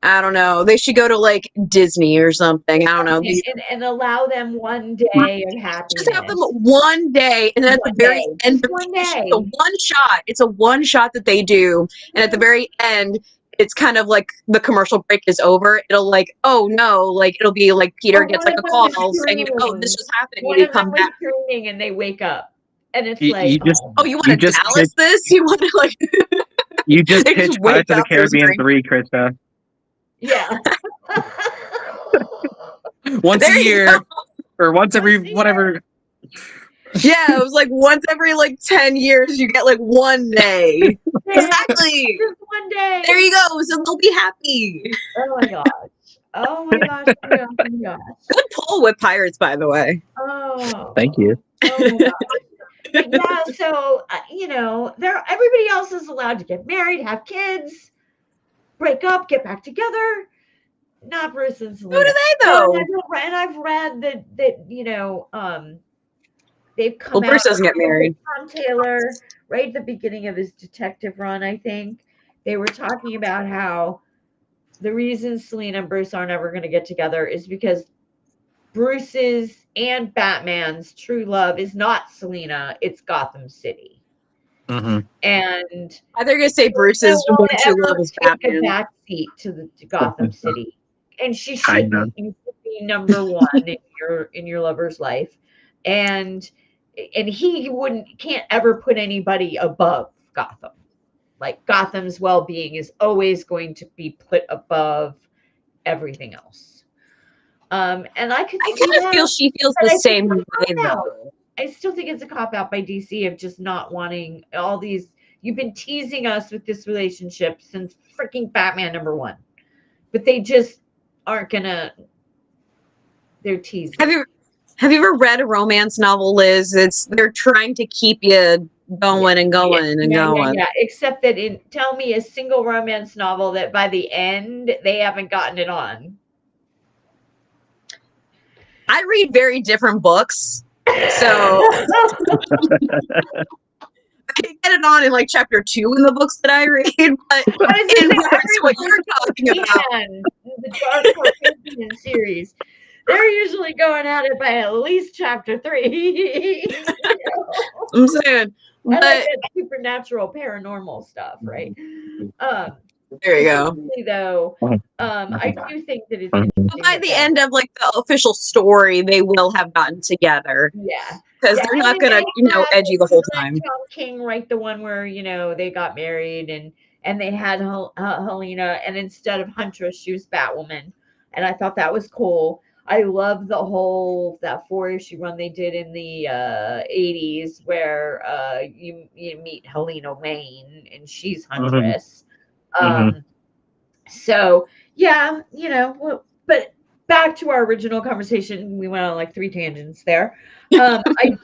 Speaker 3: I don't know, they should go to like Disney or something. I don't know.
Speaker 1: And allow them one day of happiness.
Speaker 3: Just have them one day, and then at the very end, it's a one shot. It's a one shot that they do, and at the very end, it's kind of like the commercial break is over. It'll like, oh no, like it'll be like Peter gets like a call saying, "Oh, this just happened."
Speaker 1: One
Speaker 3: they
Speaker 1: of
Speaker 3: come
Speaker 1: them
Speaker 3: back,
Speaker 1: dreaming, and they wake up, and it's
Speaker 2: You
Speaker 1: like,
Speaker 2: just-
Speaker 3: oh, you want to Dallas this? You want to like?
Speaker 2: You just
Speaker 3: They just
Speaker 2: pitched
Speaker 3: wake
Speaker 2: Pirates of the
Speaker 3: up, there's
Speaker 2: Caribbean
Speaker 3: green.
Speaker 2: 3, Krista.
Speaker 1: yeah.
Speaker 2: Once
Speaker 3: There
Speaker 2: a
Speaker 3: you
Speaker 2: year,
Speaker 3: go.
Speaker 2: or once every
Speaker 1: Once a year.
Speaker 2: whatever.
Speaker 3: Yeah, it was like once every like 10 years, you get like one day. Exactly.
Speaker 1: Just one day.
Speaker 3: There you go. So they'll be happy.
Speaker 1: Oh my gosh. Oh my gosh. Oh my gosh.
Speaker 3: Good pull with Pirates, by the way.
Speaker 1: Oh.
Speaker 2: Thank you.
Speaker 1: Oh my gosh. But yeah, so you know, everybody else is allowed to get married, have kids, break up, get back together. Not Bruce and Selena.
Speaker 3: Who do they though?
Speaker 1: And I've read that you know, they've come
Speaker 3: Well, Bruce
Speaker 1: out
Speaker 3: doesn't get married.
Speaker 1: Tom Taylor, right at the beginning of his detective run, I think. They were talking about how the reason Selena and Bruce aren't ever going to get together is because Bruce's and Batman's true love is not Selena, it's Gotham City.
Speaker 2: Mm-hmm.
Speaker 1: And
Speaker 3: I they're gonna say Bruce's one true love is
Speaker 1: take a
Speaker 3: Batman.
Speaker 1: backseat to Gotham City, and she should be number one in your lover's life, and he can't ever put anybody above Gotham. Like Gotham's well-being is always going to be put above everything else. And I
Speaker 3: kind of feel she feels the same way though.
Speaker 1: I still think it's a cop-out by DC of just not wanting all these. You've been teasing us with this relationship since freaking Batman #1, but they just aren't gonna. They're teasing.
Speaker 3: Have you ever read a romance novel, Liz? They're trying to keep you going and going and going.
Speaker 1: Yeah, except that tell me a single romance novel that by the end they haven't gotten it on.
Speaker 3: I read very different books. So I can get it on in like chapter 2 in the books that I read, but in regards to what you're talking about,
Speaker 1: the Dark Horse Incident series, they're usually going at it by at least chapter 3.
Speaker 3: I'm saying,
Speaker 1: I like
Speaker 3: but
Speaker 1: that supernatural paranormal stuff, right?
Speaker 3: there you go.
Speaker 1: Though, I do think that it's
Speaker 3: But by the end of like the official story, they will have gotten together.
Speaker 1: Yeah,
Speaker 3: because they're not gonna, edgy the whole time.
Speaker 1: Tom King write the one where they got married and they had Helena, and instead of Huntress, she was Batwoman, and I thought that was cool. I love that 4-issue run they did in the 80s where you meet Helena Wayne and she's Huntress. So yeah, but back to our original conversation, we went on like 3 tangents there. I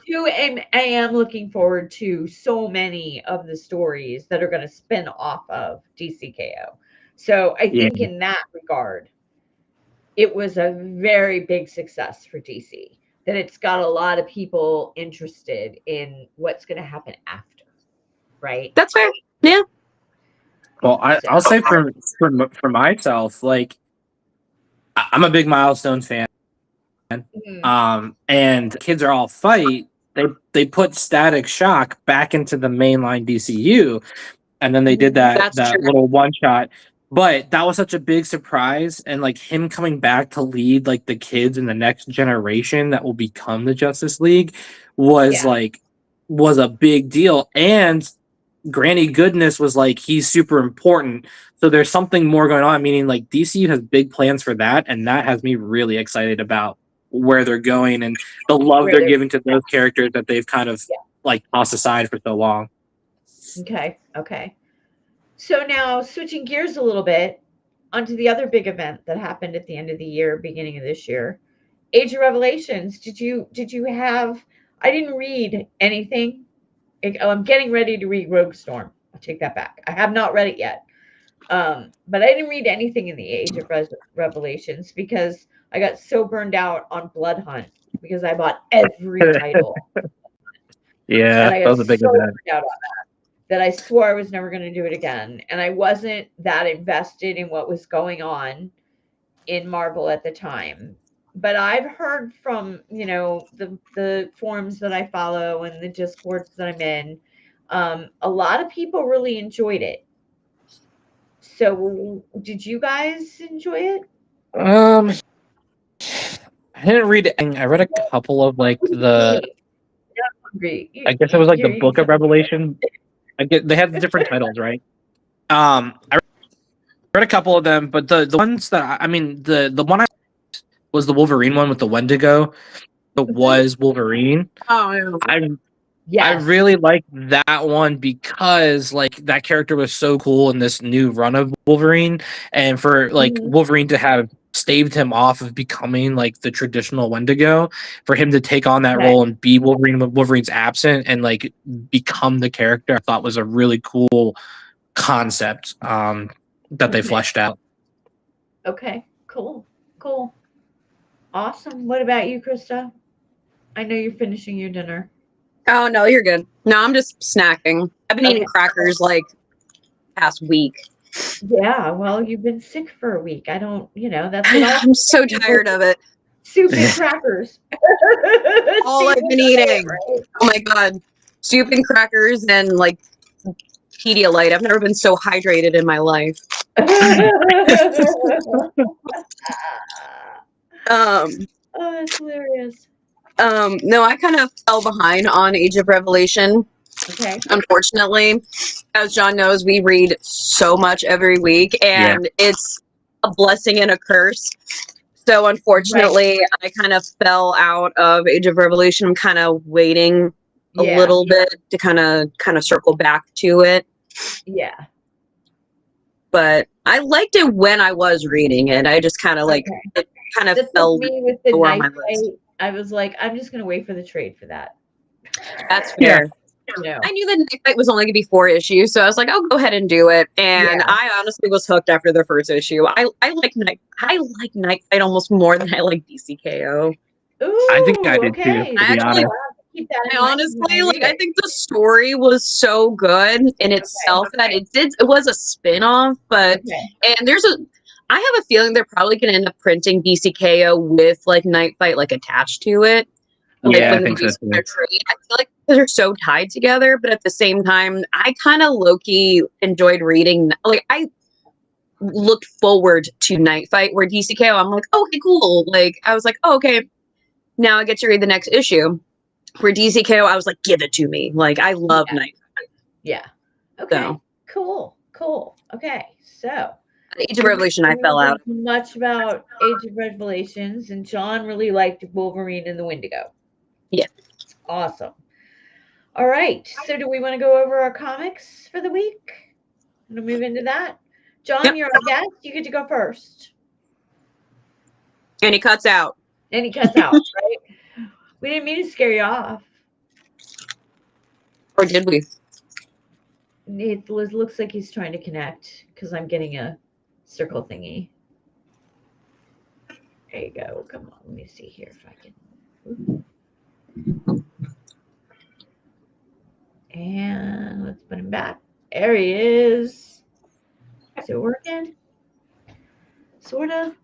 Speaker 1: am looking forward to so many of the stories that are going to spin off of DCKO. So I think in that regard, it was a very big success for DC, that it's got a lot of people interested in what's going to happen after, right?
Speaker 3: That's fair. Yeah.
Speaker 2: Well, I'll say for myself, like I'm a big Milestone fan, and kids are all fight. They put Static Shock back into the mainline DCU, and then they did that little one shot. But that was such a big surprise, and like him coming back to lead like the kids in the next generation that will become the Justice League was
Speaker 1: Yeah.
Speaker 2: was a big deal. And Granny Goodness was like he's super important. So there's something more going on, meaning like DC has big plans for that, and that has me really excited about where they're going and the love
Speaker 1: Where
Speaker 2: they're
Speaker 1: they're-
Speaker 2: giving to those characters that they've kind of
Speaker 1: Yeah.
Speaker 2: like tossed aside for so long.
Speaker 1: Okay. So now switching gears a little bit onto the other big event that happened at the end of the year, beginning of this year, Age of Revelations. Did you have? I didn't read anything. I'm getting ready to read Rogue Storm. I'll take that back. I have not read it yet. But I didn't read anything in the Age of Revelations because I got so burned out on Blood Hunt because I bought every title.
Speaker 2: Yeah,
Speaker 1: And I
Speaker 2: that
Speaker 1: got
Speaker 2: was a big
Speaker 1: so
Speaker 2: event.
Speaker 1: burned out on that I swore I was never going to do it again. And I wasn't that invested in what was going on in Marvel at the time. But I've heard from, the forums that I follow and the discords that I'm in, a lot of people really enjoyed it. So did you guys enjoy it?
Speaker 2: I didn't read it. I read a couple of like the.
Speaker 1: Hungry.
Speaker 2: I guess it was like the
Speaker 1: You're
Speaker 2: Book of
Speaker 1: eating
Speaker 2: Revelation. They had different titles, right? I read a couple of them, but the ones that I mean the one I was the Wolverine one with the Wendigo. It was Wolverine.
Speaker 3: Oh, yeah.
Speaker 2: I
Speaker 1: Yes.
Speaker 2: really liked that one because like that character was so cool in this new run of Wolverine, and for like
Speaker 1: Mhm.
Speaker 2: Wolverine to have staved him off of becoming like the traditional Wendigo, for him to take on that
Speaker 1: Okay.
Speaker 2: role and be Wolverine when Wolverine's absent and like become the character, I thought was a really cool concept that they
Speaker 1: Okay.
Speaker 2: fleshed out.
Speaker 1: Okay. Cool. Awesome. What about you, Krista? I know you're finishing your dinner.
Speaker 3: Oh no, you're good. No, I'm just snacking. I've been eating crackers like past week.
Speaker 1: Yeah, well, you've been sick for a week. I don't, that's what all
Speaker 3: I'm so tired of it.
Speaker 1: soup and crackers.
Speaker 3: All I've been eating. Oh my god, soup and crackers and like Pedialyte. I've never been so hydrated in my life.
Speaker 1: Oh, that's hilarious.
Speaker 3: No, I kind of fell behind on Age of Revelation.
Speaker 1: Okay.
Speaker 3: Unfortunately, as John knows, we read so much every week, and it's a blessing and a curse. So unfortunately, I kind of fell out of Age of Revelation. I'm kind of waiting a little bit to kind of circle back to it.
Speaker 1: Yeah.
Speaker 3: But I liked it when I was reading it. I just kind of like it kind of
Speaker 1: That's
Speaker 3: fell
Speaker 1: like me with the
Speaker 3: lower on
Speaker 1: Night
Speaker 3: my list.
Speaker 1: Fight. I was like, I'm just gonna wait for the trade for that.
Speaker 3: That's fair.
Speaker 1: Yeah.
Speaker 3: I knew the Night Fight was only going to be 4 issues, so I was like, I'll go ahead and do it. And I honestly was hooked after the first issue. I like Night Fight almost more than I like DCKO.
Speaker 1: Ooh,
Speaker 2: I think I did too. To be
Speaker 3: Actually,
Speaker 2: honest.
Speaker 3: I honestly like. I think the story was so good in itself that it was a spin-off, but and I have a feeling they're probably going to end up printing DCKO with like Night Fight like attached to it. Like
Speaker 2: Yeah,
Speaker 3: when
Speaker 2: I think so too.
Speaker 3: I feel like they're so tied together, but at the same time, I kind of low-key enjoyed reading. Like I looked forward to Night Fight, where DCKO, I'm like, okay, cool. Like I was like, oh, okay, now I get to read the next issue. Where DCKO, I was like, give it to me. Like I love Night Fight.
Speaker 1: Yeah. Okay.
Speaker 3: So.
Speaker 1: Cool. Okay. So
Speaker 3: Age of Revelation, I fell out.
Speaker 1: Much about Age of Revelations, and John really liked Wolverine and the Wendigo.
Speaker 3: Yeah.
Speaker 1: Awesome. All right. So do we want to go over our comics for the week? I'm going to move into that. John, you're our guest. You get to go first.
Speaker 3: And he cuts out.
Speaker 1: Right? We didn't mean to scare you off.
Speaker 3: Or did we?
Speaker 1: It looks like he's trying to connect because I'm getting a circle thingy. There you go. Come on. Let me see here if I can. And let's put him back. There he is. Is it working? Sort of.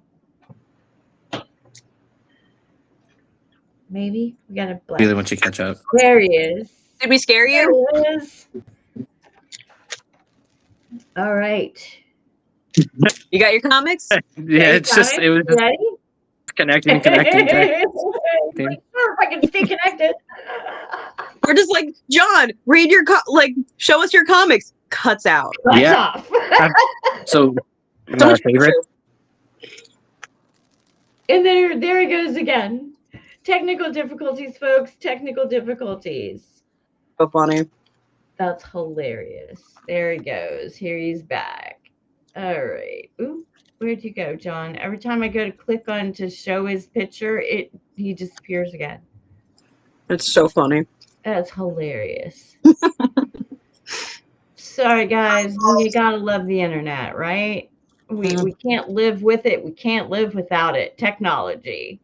Speaker 1: Maybe. We got to black.
Speaker 2: Really once you catch up.
Speaker 1: There he is.
Speaker 3: Did we scare you?
Speaker 1: There he is. All right.
Speaker 3: You got your comics?
Speaker 2: Yeah, it's just it was just
Speaker 1: ready.
Speaker 2: connecting.
Speaker 1: Like, sure, if I can stay connected.
Speaker 3: We're just like, John, read your show us your comics. Cuts out.
Speaker 1: Cuts
Speaker 2: Yeah.
Speaker 1: off.
Speaker 2: So
Speaker 3: So
Speaker 2: our
Speaker 3: much
Speaker 2: favorite.
Speaker 3: pressure.
Speaker 1: And there he goes again. Technical difficulties, folks. Technical difficulties.
Speaker 3: So funny.
Speaker 1: That's hilarious. There he goes. Here he's back. All right. Ooh, where'd you go, John? Every time I go to click on to show his picture, he disappears again.
Speaker 3: It's so funny.
Speaker 1: That's hilarious. Sorry, guys. You gotta love the internet, right? We can't live with it. We can't live without it. Technology.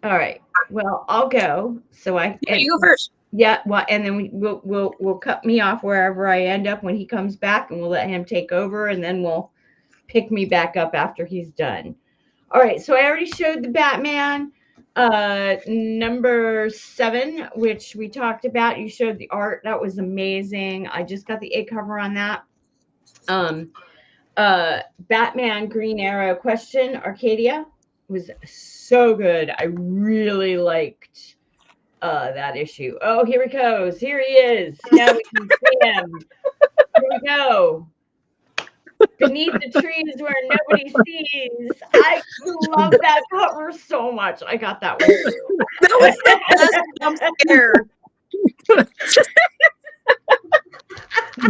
Speaker 1: All right. Well, I'll go. So
Speaker 3: You go first.
Speaker 1: Yeah. Well, and then we'll cut me off wherever I end up when he comes back, and we'll let him take over, and then we'll pick me back up after he's done. All right. So I already showed the Batman number 7, which we talked about. You showed the art. That was amazing. I just got the A cover on that. Batman Green Arrow Question Arcadia was so good. I really liked that issue. Oh, here he goes. Here he is. Now we can see him. Here we go. Beneath the trees where nobody sees. I love that cover so much. I got that one too.
Speaker 3: That was the best jump scare.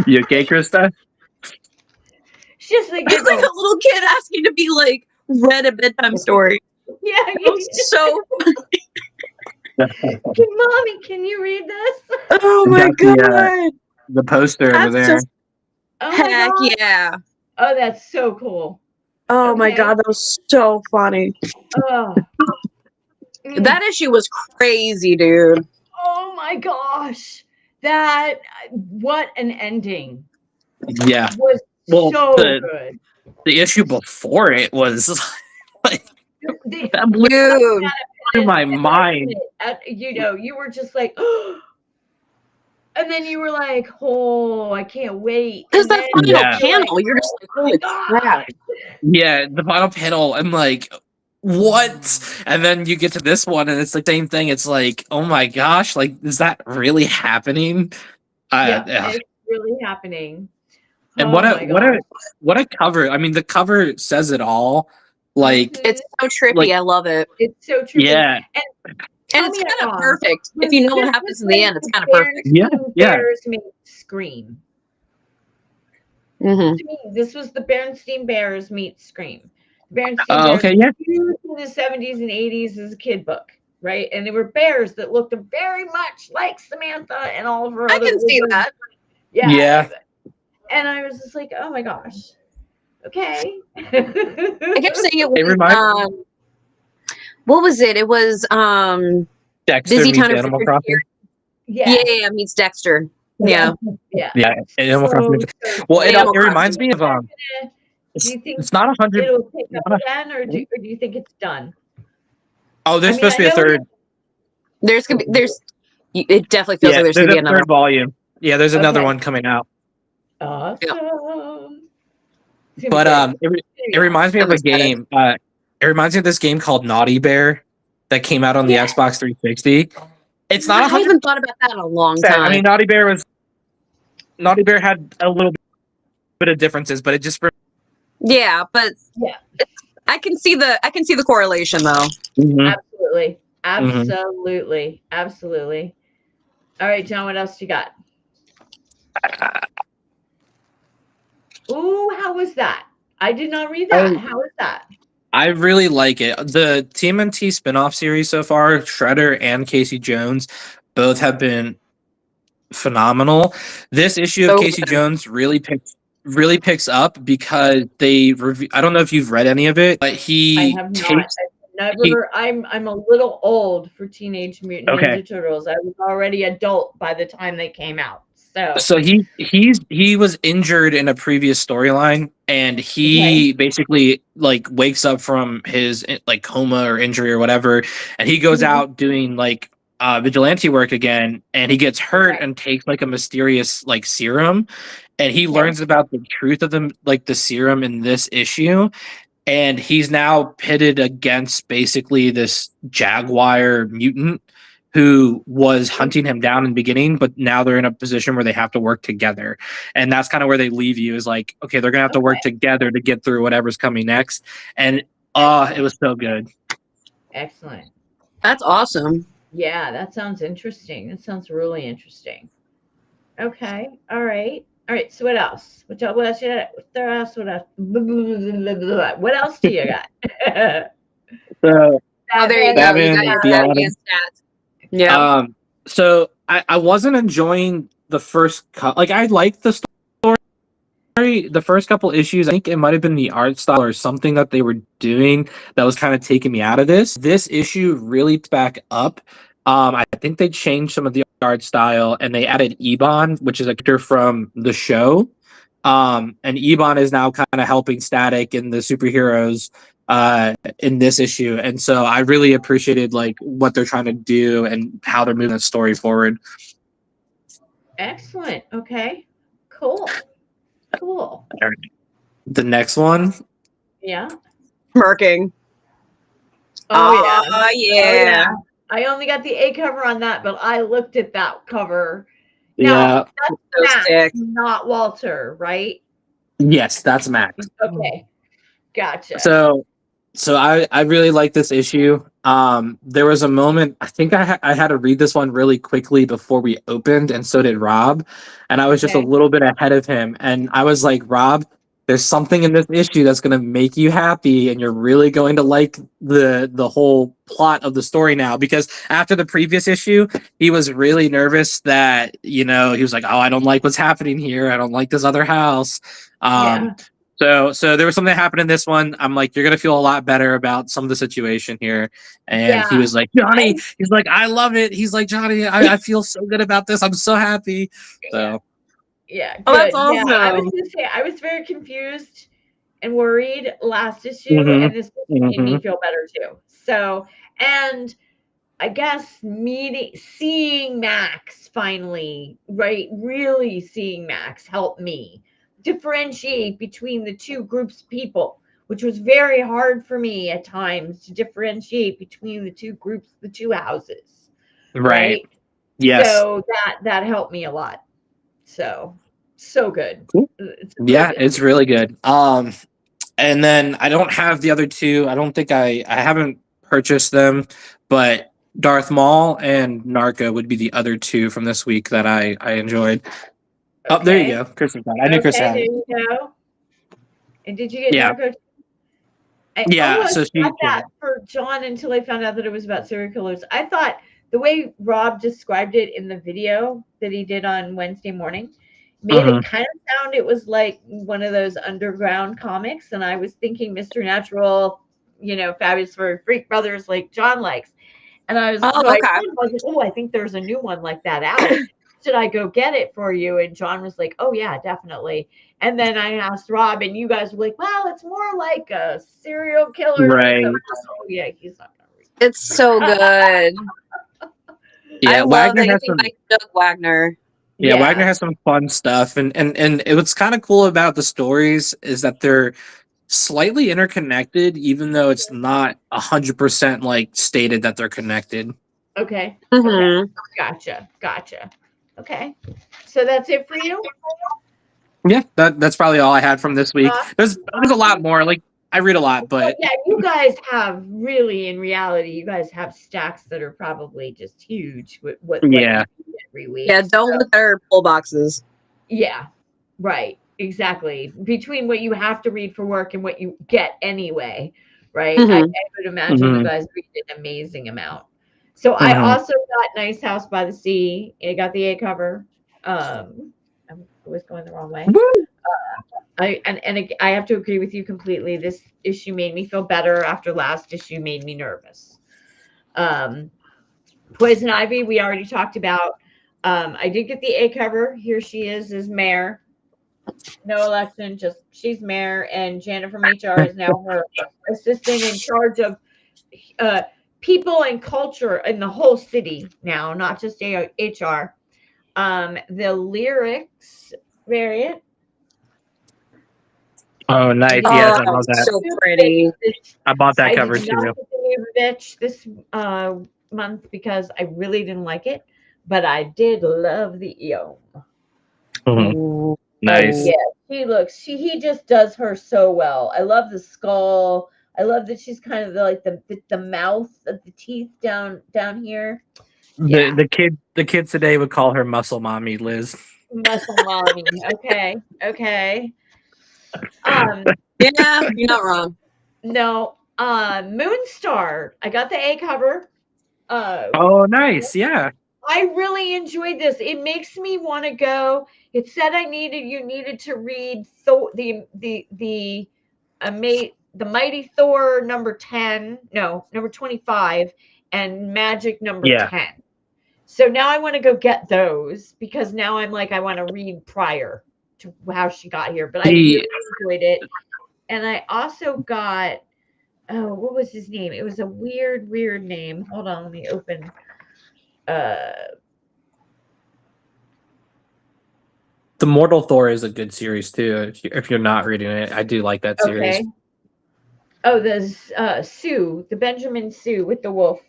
Speaker 2: You okay, Krista?
Speaker 1: It's just like,
Speaker 3: It's like a little kid asking to be like read a bedtime story.
Speaker 1: yeah.
Speaker 3: It was so
Speaker 1: Mommy, can you read this?
Speaker 3: Oh my
Speaker 2: Got the,
Speaker 3: god.
Speaker 2: The poster over
Speaker 3: That's
Speaker 2: there.
Speaker 3: just-
Speaker 1: Oh my
Speaker 3: Heck
Speaker 1: God.
Speaker 3: yeah.
Speaker 1: Oh, that's so cool.
Speaker 3: Oh my
Speaker 1: Okay.
Speaker 3: god, that was so funny.
Speaker 1: Oh.
Speaker 3: That issue was crazy, dude.
Speaker 1: Oh my gosh. What an ending.
Speaker 2: Yeah.
Speaker 1: Was
Speaker 2: Well,
Speaker 1: so
Speaker 2: the-
Speaker 1: good.
Speaker 2: The issue before it was
Speaker 1: The-
Speaker 2: that blew
Speaker 3: Dude.
Speaker 2: my mind.
Speaker 1: You were just like, and then you were like, oh, I can't wait.
Speaker 3: Because
Speaker 1: And
Speaker 3: that
Speaker 1: then
Speaker 3: final
Speaker 2: Yeah.
Speaker 3: panel, you're just like, holy crap.
Speaker 2: Yeah, the final panel, I'm like, what? And then you get to this one, and it's the same thing. It's like, oh my gosh, like, is that really happening?
Speaker 1: Yeah,
Speaker 2: Yeah.
Speaker 1: it's really happening.
Speaker 2: And
Speaker 1: Oh
Speaker 2: what
Speaker 1: my gosh.
Speaker 2: a cover! I mean, the cover says it all. Like,
Speaker 1: Mhm.
Speaker 3: It's so trippy.
Speaker 2: Like-
Speaker 3: I love it.
Speaker 1: It's so true.
Speaker 2: yeah,
Speaker 3: And it's kind of perfect. If you know what happens in the end, it's kind of perfect.
Speaker 2: Yeah, yeah.
Speaker 1: Bears meets Scream.
Speaker 3: Mm-hmm.
Speaker 1: To me, this was the Bernstein Bears meets Scream. Bernstein
Speaker 2: Oh,
Speaker 1: Bears
Speaker 2: okay, yeah.
Speaker 1: huge in the 70s and 80s as a kid book, right? And they were bears that looked very much like Samantha and all of her
Speaker 3: I
Speaker 1: other
Speaker 3: can see
Speaker 1: little-
Speaker 3: that.
Speaker 1: Yeah.
Speaker 2: Yeah.
Speaker 1: And I was just like, oh my gosh. Okay.
Speaker 3: I kept saying it was
Speaker 2: It reminds-
Speaker 3: what was it? It was
Speaker 2: Dexter
Speaker 3: Busy
Speaker 2: meets
Speaker 3: Town of
Speaker 2: Animal
Speaker 3: Freaking
Speaker 2: Crossing.
Speaker 3: yeah, meets Dexter. Yeah.
Speaker 1: Yeah.
Speaker 2: Yeah, Animal Crossing. Well, it
Speaker 3: Animal
Speaker 2: reminds me of
Speaker 1: Do
Speaker 2: It's,
Speaker 1: you think
Speaker 2: it's not 100.
Speaker 1: it'll pick up again, or do you think it's done?
Speaker 2: Oh, there's
Speaker 1: I mean,
Speaker 2: supposed to be
Speaker 1: I
Speaker 2: a
Speaker 1: know
Speaker 2: third.
Speaker 3: It definitely feels
Speaker 2: Yeah,
Speaker 3: like
Speaker 2: there's
Speaker 3: there's gonna be
Speaker 2: a
Speaker 3: another.
Speaker 2: third volume. Yeah, there's another
Speaker 1: Okay.
Speaker 2: one coming out.
Speaker 1: Awesome. It's gonna be
Speaker 2: But
Speaker 1: great.
Speaker 2: it reminds me of
Speaker 3: I'm
Speaker 2: a
Speaker 3: excited.
Speaker 2: game. It reminds me of this game called Naughty Bear that came out on the
Speaker 1: Yeah.
Speaker 2: Xbox 360. It's not
Speaker 3: I
Speaker 2: 100.
Speaker 3: haven't thought about that in a long time.
Speaker 2: I mean, Naughty Bear had a little bit of differences, but it just
Speaker 3: yeah, but
Speaker 1: Yeah.
Speaker 3: I can see the correlation though.
Speaker 1: Absolutely.
Speaker 2: Mm-hmm.
Speaker 1: Absolutely. All right, John, what else you got? Ooh, how was that? I did not read that. How was that?
Speaker 2: I really like it. The TMNT spin-off series so far, Shredder and Casey Jones, both have been phenomenal. This issue of
Speaker 3: So
Speaker 2: Casey
Speaker 3: good.
Speaker 2: Jones really picks up because I don't know if you've read any of it, but
Speaker 1: I
Speaker 2: he
Speaker 1: have not.
Speaker 2: takes
Speaker 1: I've never. I'm a little old for Teenage Mutant
Speaker 2: Okay.
Speaker 1: Ninja Turtles. I was already adult by the time they came out.
Speaker 2: So he was injured in a previous storyline, and he basically like wakes up from his like coma or injury or whatever, and he goes
Speaker 1: Mhm.
Speaker 2: out doing like vigilante work again, and he gets hurt
Speaker 1: Okay.
Speaker 2: and takes like a mysterious like serum, and he learns about the truth of the serum in this issue, and he's now pitted against basically this jaguar mutant who was hunting him down in the beginning, but now they're in a position where they have to work together. And that's kind of where they leave you, is like, okay, they're gonna have to work together to get through whatever's coming next. And it was so good.
Speaker 1: Excellent.
Speaker 3: That's awesome.
Speaker 1: Yeah, that sounds interesting. That sounds really interesting. Okay. All right. All right. So what else? What else? What else? What else? What else do you got?
Speaker 2: So
Speaker 3: Oh, there you go.
Speaker 2: Batman
Speaker 3: You got your
Speaker 2: Beyond.
Speaker 3: Batman stats. Yeah.
Speaker 2: So I wasn't enjoying the first cut. Like, I liked the story, the first couple issues. I think it might have been the art style or something that they were doing that was kind of taking me out of this. This issue really back up. I think they changed some of the art style and they added Ebon, which is a character from the show. And Ebon is now kind of helping Static and the superheroes in this issue, and so I really appreciated like what they're trying to do and how they're moving the story forward.
Speaker 1: Excellent. Okay. Cool.
Speaker 2: The next one,
Speaker 1: Yeah.
Speaker 3: Smirking.
Speaker 1: Oh
Speaker 3: yeah.
Speaker 1: I only got the A cover on that, but I looked at that cover.
Speaker 2: yeah,
Speaker 1: Now,
Speaker 3: So
Speaker 1: Max,
Speaker 3: sick.
Speaker 1: not Walter, right?
Speaker 2: yes, that's Max.
Speaker 1: Okay. Gotcha.
Speaker 2: So I really like this issue. There was a moment, I think I had to read this one really quickly before we opened, and so did Rob, and I was just a
Speaker 1: Okay.
Speaker 2: little bit ahead of him, and I was like, Rob, there's something in this issue that's going to make you happy, and you're really going to like the whole plot of the story now, because after the previous issue, he was really nervous that, he was like, oh, I don't like what's happening here. I don't like this other house.
Speaker 1: Yeah.
Speaker 2: So there was something that happened in this one. I'm like, you're gonna feel a lot better about some of the situation here. And he
Speaker 1: Yeah.
Speaker 2: was like, Johnny, he's like, I love it. He's like, Johnny, I feel so good about this. I'm so happy. So
Speaker 1: Yeah.
Speaker 3: Oh, that's
Speaker 1: good. Yeah, I was
Speaker 3: awesome.
Speaker 1: gonna say I was very confused and worried last issue,
Speaker 2: Mhm,
Speaker 1: and this made me
Speaker 2: mhm.
Speaker 1: feel better too. So, and I guess seeing Max finally, right? Really seeing Max help me differentiate between the two groups of people, which was very hard for me at times to differentiate between the two groups, the two houses,
Speaker 2: Right.
Speaker 1: right?
Speaker 2: Yes.
Speaker 1: So that helped me a lot. So good.
Speaker 2: Cool.
Speaker 1: It's
Speaker 2: Yeah,
Speaker 1: good.
Speaker 2: it's really good. And then I don't have the other two. I don't think I haven't purchased them, but Darth Maul and Narco would be the other two from this week that I enjoyed. Oh, there you
Speaker 1: Okay.
Speaker 2: go. Kristen got it. I knew Chris
Speaker 1: Okay,
Speaker 2: had
Speaker 1: there
Speaker 2: it.
Speaker 1: you go. And did you get
Speaker 2: Yeah.
Speaker 1: Narco? I
Speaker 2: Yeah,
Speaker 1: almost
Speaker 2: so she
Speaker 1: got that for John until I found out that it was about serial killers. I thought the way Rob described it in the video that he did on Wednesday morning made it kind of sound it was like one of those underground comics. And I was thinking Mr. Natural, Fabulous for Freak Brothers like John likes. And I was
Speaker 3: Oh,
Speaker 1: so I
Speaker 3: okay.
Speaker 1: told him, I was like, oh, I think there's a new one like that out. Should I go get it for you? And John was like, oh yeah, definitely. And then I asked Rob, and you guys were like, well, it's more like a serial killer.
Speaker 2: Right.
Speaker 1: Oh yeah, he's not gonna read.
Speaker 3: It's so good.
Speaker 2: Yeah,
Speaker 3: I love
Speaker 2: Wagner has
Speaker 3: anything
Speaker 2: some.
Speaker 3: by Doug Wagner.
Speaker 2: Yeah, Wagner has some fun stuff, and what's kind of cool about the stories is that they're slightly interconnected, even though it's not 100% like stated that they're connected.
Speaker 1: Okay.
Speaker 3: Mhm.
Speaker 1: Gotcha. Okay. So that's it for you?
Speaker 2: Yeah, that's probably all I had from this week. There's a lot more. Like, I read a lot, but
Speaker 1: yeah, you guys have really, in reality, you guys have stacks that are probably just huge with what
Speaker 2: yeah,
Speaker 1: you do every week.
Speaker 3: Yeah, don't look at their pull boxes.
Speaker 1: Yeah, right. Exactly. Between what you have to read for work and what you get anyway, right? I would imagine you guys read an amazing amount. So I also got Nice House by the Sea. I got the A cover. I'm always going the wrong way. I have to agree with you completely. This issue made me feel better after last issue made me nervous. Poison Ivy, we already talked about. I did get the A cover. Here she is as mayor. No election, just she's mayor, and Janet from HR is now her assistant in charge of people and culture in the whole city now, not just HR. The lyrics variant.
Speaker 2: Oh, nice.
Speaker 1: The
Speaker 2: Yes,
Speaker 3: Oh,
Speaker 2: I love that.
Speaker 3: so pretty.
Speaker 2: I bought that
Speaker 1: I
Speaker 2: cover
Speaker 1: did not
Speaker 2: too.
Speaker 1: get the new bitch this month because I really didn't like it, but I did love the EO.
Speaker 2: Mhm.
Speaker 3: Ooh.
Speaker 2: Nice.
Speaker 1: Yeah, he just does her so well. I love the skull. I love that she's kind of like the mouth of the teeth down here. Yeah.
Speaker 2: The kids today would call her Muscle Mommy Liz.
Speaker 1: Muscle mommy. Okay. Okay. Um,
Speaker 3: Yeah, you're not wrong.
Speaker 1: no. Moonstar. I got the A cover.
Speaker 2: Oh, nice. Yeah.
Speaker 1: I really enjoyed this. It makes me want to go. It said you needed to read the Mighty Thor number 10, no, number 25 and Magic number
Speaker 2: Yeah.
Speaker 1: 10. So now I want to go get those because now I'm like I want to read prior to how she got here, but I really enjoyed it. And I also got what was his name? It was a weird name. Hold on, let me open
Speaker 2: The Mortal Thor is a good series too. If you're not reading it, I do like that series.
Speaker 1: okay. Oh, there's Sue, the Benjamin Sue with the wolf.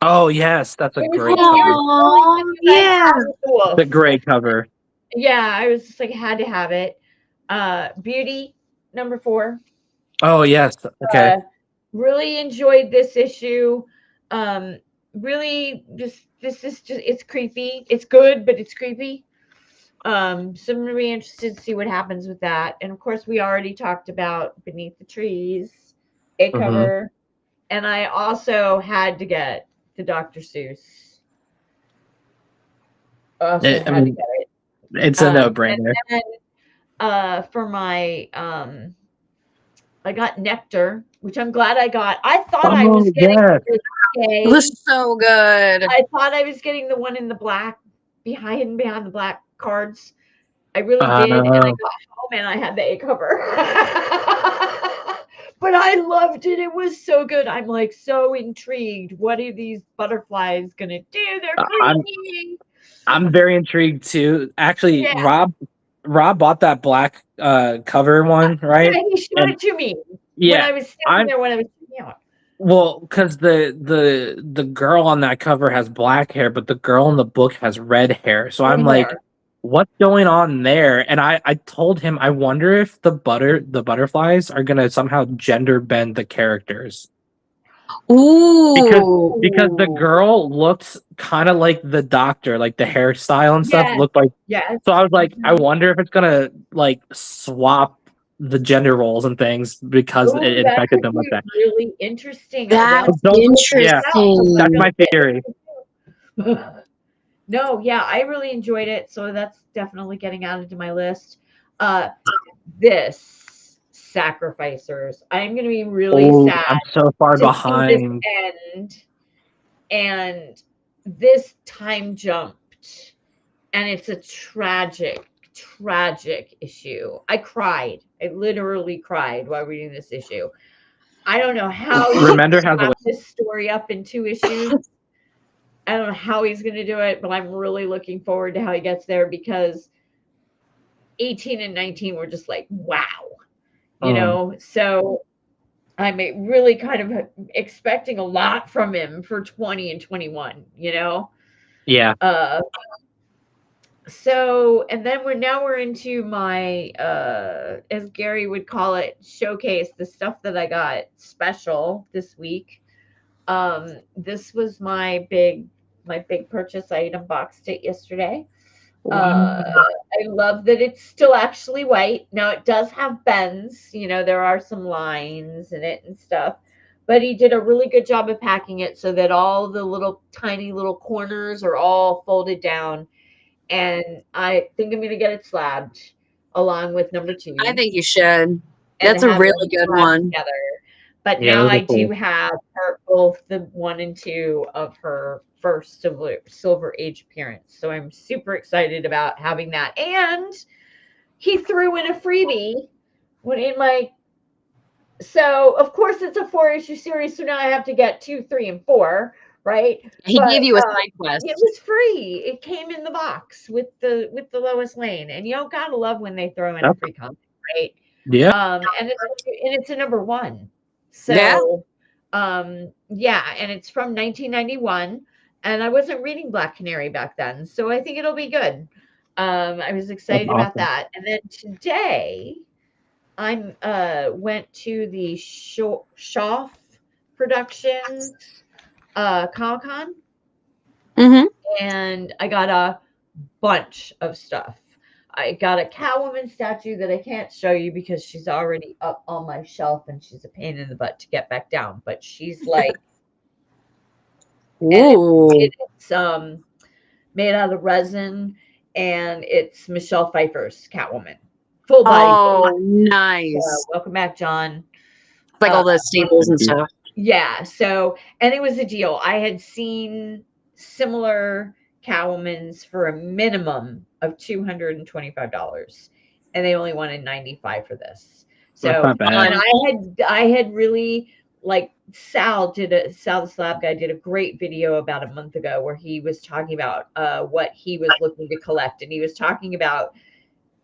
Speaker 2: Oh yes, that's a
Speaker 1: It was
Speaker 2: great
Speaker 1: like,
Speaker 2: cover.
Speaker 3: Oh, yeah.
Speaker 1: the wolf.
Speaker 2: The great cover.
Speaker 1: Yeah, I was just like had to have it. Beauty number 4.
Speaker 2: Oh yes. Okay.
Speaker 1: Really enjoyed this issue. Really just this is just it's creepy. It's good, but it's creepy. So I'm gonna be interested to see what happens with that. And of course, we already talked about Beneath the Trees, a cover, and I also had to get the Dr. Seuss. Also
Speaker 2: I
Speaker 1: had to
Speaker 2: mean,
Speaker 1: get it.
Speaker 2: it's a no-brainer.
Speaker 1: And then for my I got Nectar, which I'm glad I got. I thought I was getting
Speaker 3: It was so good.
Speaker 1: I thought I was getting the one in the black behind the black cards. I really did, and I got home and I had the A cover. But I loved it. It was so good. I'm like so intrigued. What are these butterflies gonna do? They're creepy.
Speaker 2: I'm very intrigued too. Actually,
Speaker 1: Yeah.
Speaker 2: Rob bought that black cover one, right?
Speaker 1: Yeah, he showed it to me when I was standing there when I was out.
Speaker 2: Well, because the girl on that cover has black hair, but the girl in the book has red hair. So I'm like, what's going on there? And I told him, I wonder if the butterflies are gonna somehow gender bend the characters.
Speaker 3: Ooh.
Speaker 2: Because the girl looks kind of like the doctor, like the hairstyle and stuff looked like.
Speaker 1: Yes.
Speaker 2: So I was like, I wonder if it's gonna like swap the gender roles and things because it affected them like that.
Speaker 1: Really interesting.
Speaker 3: That's interesting.
Speaker 2: That's my theory.
Speaker 1: No, yeah, I really enjoyed it. So that's definitely getting added to my list. This Sacrificers. I'm gonna be really sad.
Speaker 2: I'm so far behind.
Speaker 1: And this time jumped, and it's a tragic issue. I cried. I literally cried while reading this issue. I don't know how
Speaker 2: Remender has
Speaker 1: wrap this story up in 2 issues. I don't know how he's going to do it, but I'm really looking forward to how he gets there because 18 and 19 were just like, wow, you know? So I'm really kind of expecting a lot from him for 20 and 21, you know?
Speaker 2: Yeah.
Speaker 1: So, and then we're into my, as Gary would call it, showcase, the stuff that I got special this week. This was my big purchase. I unboxed it yesterday. I love that it's still actually white. Now it does have bends, you know, there are some lines in it and stuff, but he did a really good job of packing it so that all the little tiny little corners are all folded down. And I think I'm going to get it slabbed along with number 2.
Speaker 3: I think you should. That's a really good one.
Speaker 1: Together. But now I do have both the 1 and 2 of her first Silver Age appearance. So I'm super excited about having that. And he threw in a freebie in my So of course it's a 4-issue series, so now I have to get 2, 3, and 4, right?
Speaker 3: He
Speaker 1: But
Speaker 3: gave you a side quest.
Speaker 1: it was free. It came in the box with the Lois Lane, and you gotta love when they throw in a free comic, right?
Speaker 2: Yeah.
Speaker 1: And it's a number 1.
Speaker 3: Yeah.
Speaker 1: So yeah, and it's from 1991, and I wasn't reading Black Canary back then, so I think it'll be good. I was excited
Speaker 2: That's
Speaker 1: about
Speaker 2: awesome.
Speaker 1: that. And then today I went to the Schaff Productions Comic-Con,
Speaker 3: Mm-hmm.
Speaker 1: and I got a bunch of stuff. I got a Catwoman statue that I can't show you because she's already up on my shelf and she's a pain in the butt to get back down. But she's like,
Speaker 3: Ooh.
Speaker 1: it's made out of resin, and it's Michelle Pfeiffer's Catwoman, full body.
Speaker 3: Oh, nice.
Speaker 1: Welcome back, John.
Speaker 3: Like all the staples and stuff.
Speaker 1: Yeah. So, and it was a deal. I had seen similar Catwomans for a minimum of $225, and they only wanted $95 for this. So,
Speaker 2: That's not bad.
Speaker 1: and I had really, like, Sal the Slab Guy did a great video about a month ago where he was talking about what he was looking to collect, and he was talking about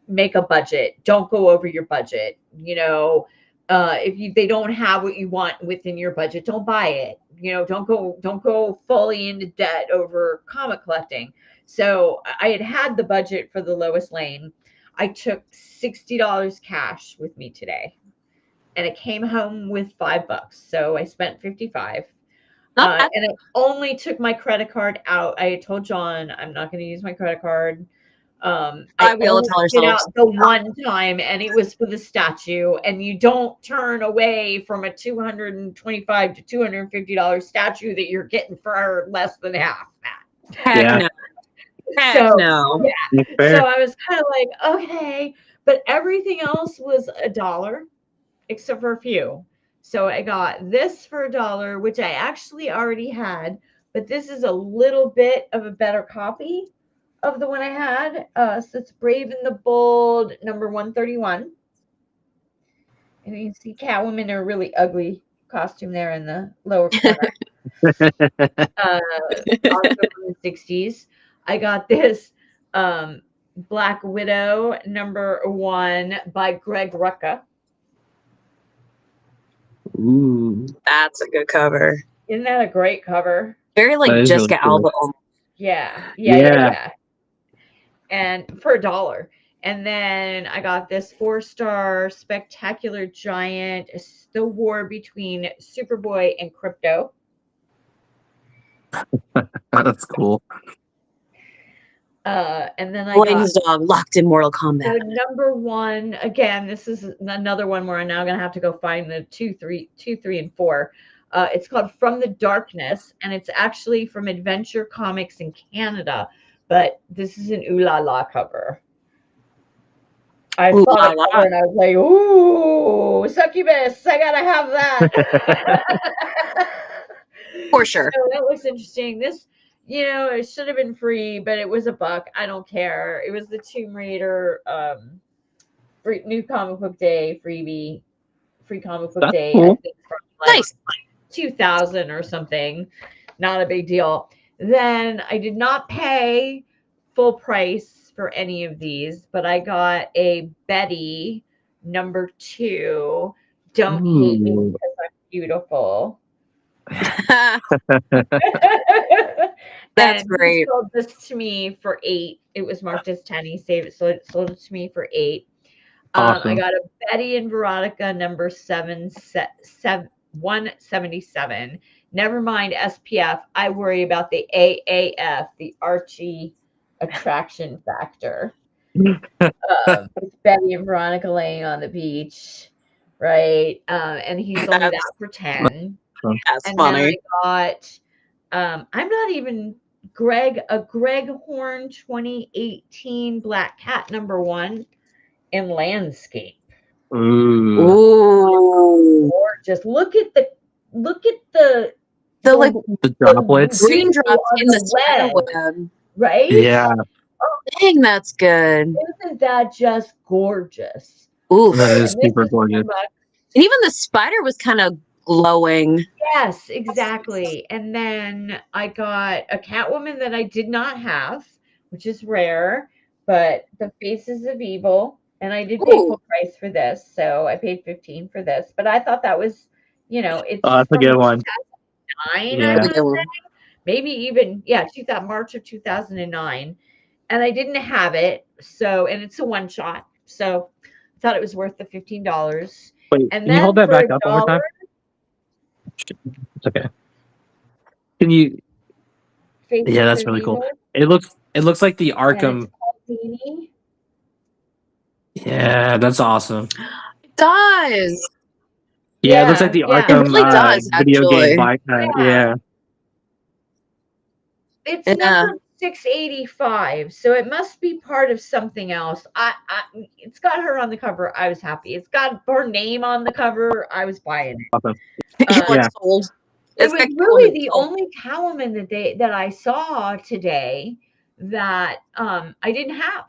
Speaker 1: make a budget, don't go over your budget, if they don't have what you want within your budget, don't buy it. Don't go fully into debt over comic collecting. So I had the budget for the Lois Lane. I took $60 cash with me today, and it came home with $5. So I spent $55. And I only took my credit card out. I had told John I'm not going to use my credit card.
Speaker 3: I will tell ourselves
Speaker 1: the one time, and it was for the statue, and you don't turn away from a $225 to $250 statue that you're getting for less than half that.
Speaker 3: Heck no. Heck no.
Speaker 1: Yeah. So I was kind of like, okay, but everything else was $1 except for a few. So I got this for $1, which I actually already had, but this is a little bit of a better copy of the one I had. So it's Brave and the Bold, number 131. And you can see Catwoman in a really ugly costume there in the lower corner. Also from the 60s. I got this Black Widow, number 1 by Greg Rucka.
Speaker 2: Ooh.
Speaker 3: That's a good cover.
Speaker 1: Isn't that a great cover?
Speaker 3: Very like Jessica
Speaker 2: really
Speaker 3: Alba.
Speaker 2: cool.
Speaker 1: Yeah. And for $1. And then I got this 4-star Spectacular Giant. It's the war between Superboy and Krypto.
Speaker 2: That's cool.
Speaker 1: And then I
Speaker 3: Boy
Speaker 1: got
Speaker 3: and his dog locked in Mortal Kombat.
Speaker 1: the number 1. Again, this is another one where I'm now going to have to go find the 2, 3, and 4. It's called From the Darkness, and it's actually from Adventure Comics in Canada. But this is an Ooh La La cover. I saw the cover and I was like, ooh, succubus, I gotta have that.
Speaker 3: For sure.
Speaker 1: So that looks interesting. This, it should have been free, but it was $1. I don't care. It was the Tomb Raider new comic book day freebie, free comic book day.
Speaker 2: Cool.
Speaker 1: I think from like 2000 or something. Not a big deal. Then I did not pay full price for any of these, but I got a Betty number 2. Don't hate me because I'm beautiful.
Speaker 3: That's great.
Speaker 1: He sold this to me for $8. It was marked as 10. He sold it to me for $8.
Speaker 2: Awesome.
Speaker 1: I got a Betty and Veronica number 177. Never mind SPF. I worry about the AAF, the Archie attraction factor. It's Betty and Veronica laying on the beach, right? And he sold me that for 10.
Speaker 3: That's
Speaker 1: and
Speaker 3: funny.
Speaker 1: Then I got I'm not even a Greg Horn 2018 Black Cat number 1 in landscape.
Speaker 3: Ooh.
Speaker 1: Gorgeous. Look at the
Speaker 3: like
Speaker 2: the droplets.
Speaker 3: Green drops in the spider web.
Speaker 1: Right?
Speaker 2: Yeah.
Speaker 3: Oh, dang, that's good.
Speaker 1: Isn't that just gorgeous?
Speaker 3: Ooh,
Speaker 2: that is super gorgeous.
Speaker 3: And even the spider was kind of glowing.
Speaker 1: Yes, exactly. And then I got a Catwoman that I did not have, which is rare, but the Faces of Evil, and I did pay
Speaker 3: Ooh.
Speaker 1: full price for this, so I paid 15 for this. But I thought that was, it's
Speaker 2: Oh, that's a
Speaker 1: from
Speaker 2: good one.
Speaker 1: 2009, I
Speaker 2: Yeah.
Speaker 1: want to say. Maybe even, yeah, March of 2009. And I didn't have it, and it's a one shot. So I thought it was worth the $15.
Speaker 2: Wait,
Speaker 1: And
Speaker 2: can you hold
Speaker 1: then
Speaker 2: that
Speaker 1: for
Speaker 2: back
Speaker 1: a
Speaker 2: up one more time?
Speaker 1: dollar,
Speaker 2: It's okay. Can you?
Speaker 1: Faces
Speaker 2: Yeah, that's
Speaker 1: of
Speaker 2: really cool.
Speaker 1: Evil.
Speaker 2: It looks like the
Speaker 1: And
Speaker 2: Arkham.
Speaker 1: it's called Beanie.
Speaker 2: Yeah, that's awesome.
Speaker 3: It does.
Speaker 2: Yeah, it looks like the
Speaker 1: Yeah.
Speaker 3: It
Speaker 2: Arkham
Speaker 3: really does,
Speaker 2: video game.
Speaker 3: actually.
Speaker 2: Yeah.
Speaker 1: It's
Speaker 3: Yeah.
Speaker 1: number 685, so it must be part of something else. It's got her on the cover. I was happy. It's got her name on the cover. I was buying it.
Speaker 2: Awesome.
Speaker 3: You like
Speaker 2: Yeah.
Speaker 3: sold.
Speaker 1: It
Speaker 3: It's
Speaker 1: was
Speaker 3: got
Speaker 1: really
Speaker 3: Catwoman
Speaker 1: the
Speaker 3: sold.
Speaker 1: only Catwoman that I saw today that I didn't have.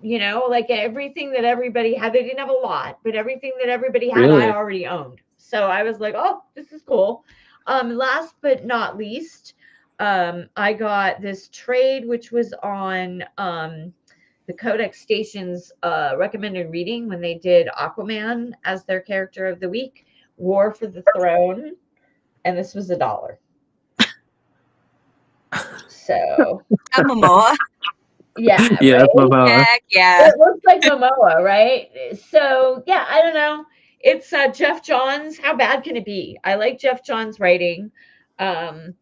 Speaker 1: Like everything that everybody had, they didn't have a lot, but everything that everybody had,
Speaker 2: Really?
Speaker 1: I already owned. So I was like, oh, this is cool. Last but not least, I got this trade, which was on the Codex Station's recommended reading when they did Aquaman as their character of the week, War for the Throne, and this was $1. So
Speaker 3: Momoa.
Speaker 1: yeah,
Speaker 2: Yeah, that's
Speaker 1: right?
Speaker 2: Momoa.
Speaker 3: Heck yeah.
Speaker 1: It looks like Momoa, right? So yeah, I don't know. It's Jeff Johns. How bad can it be? I like Jeff Johns' writing, and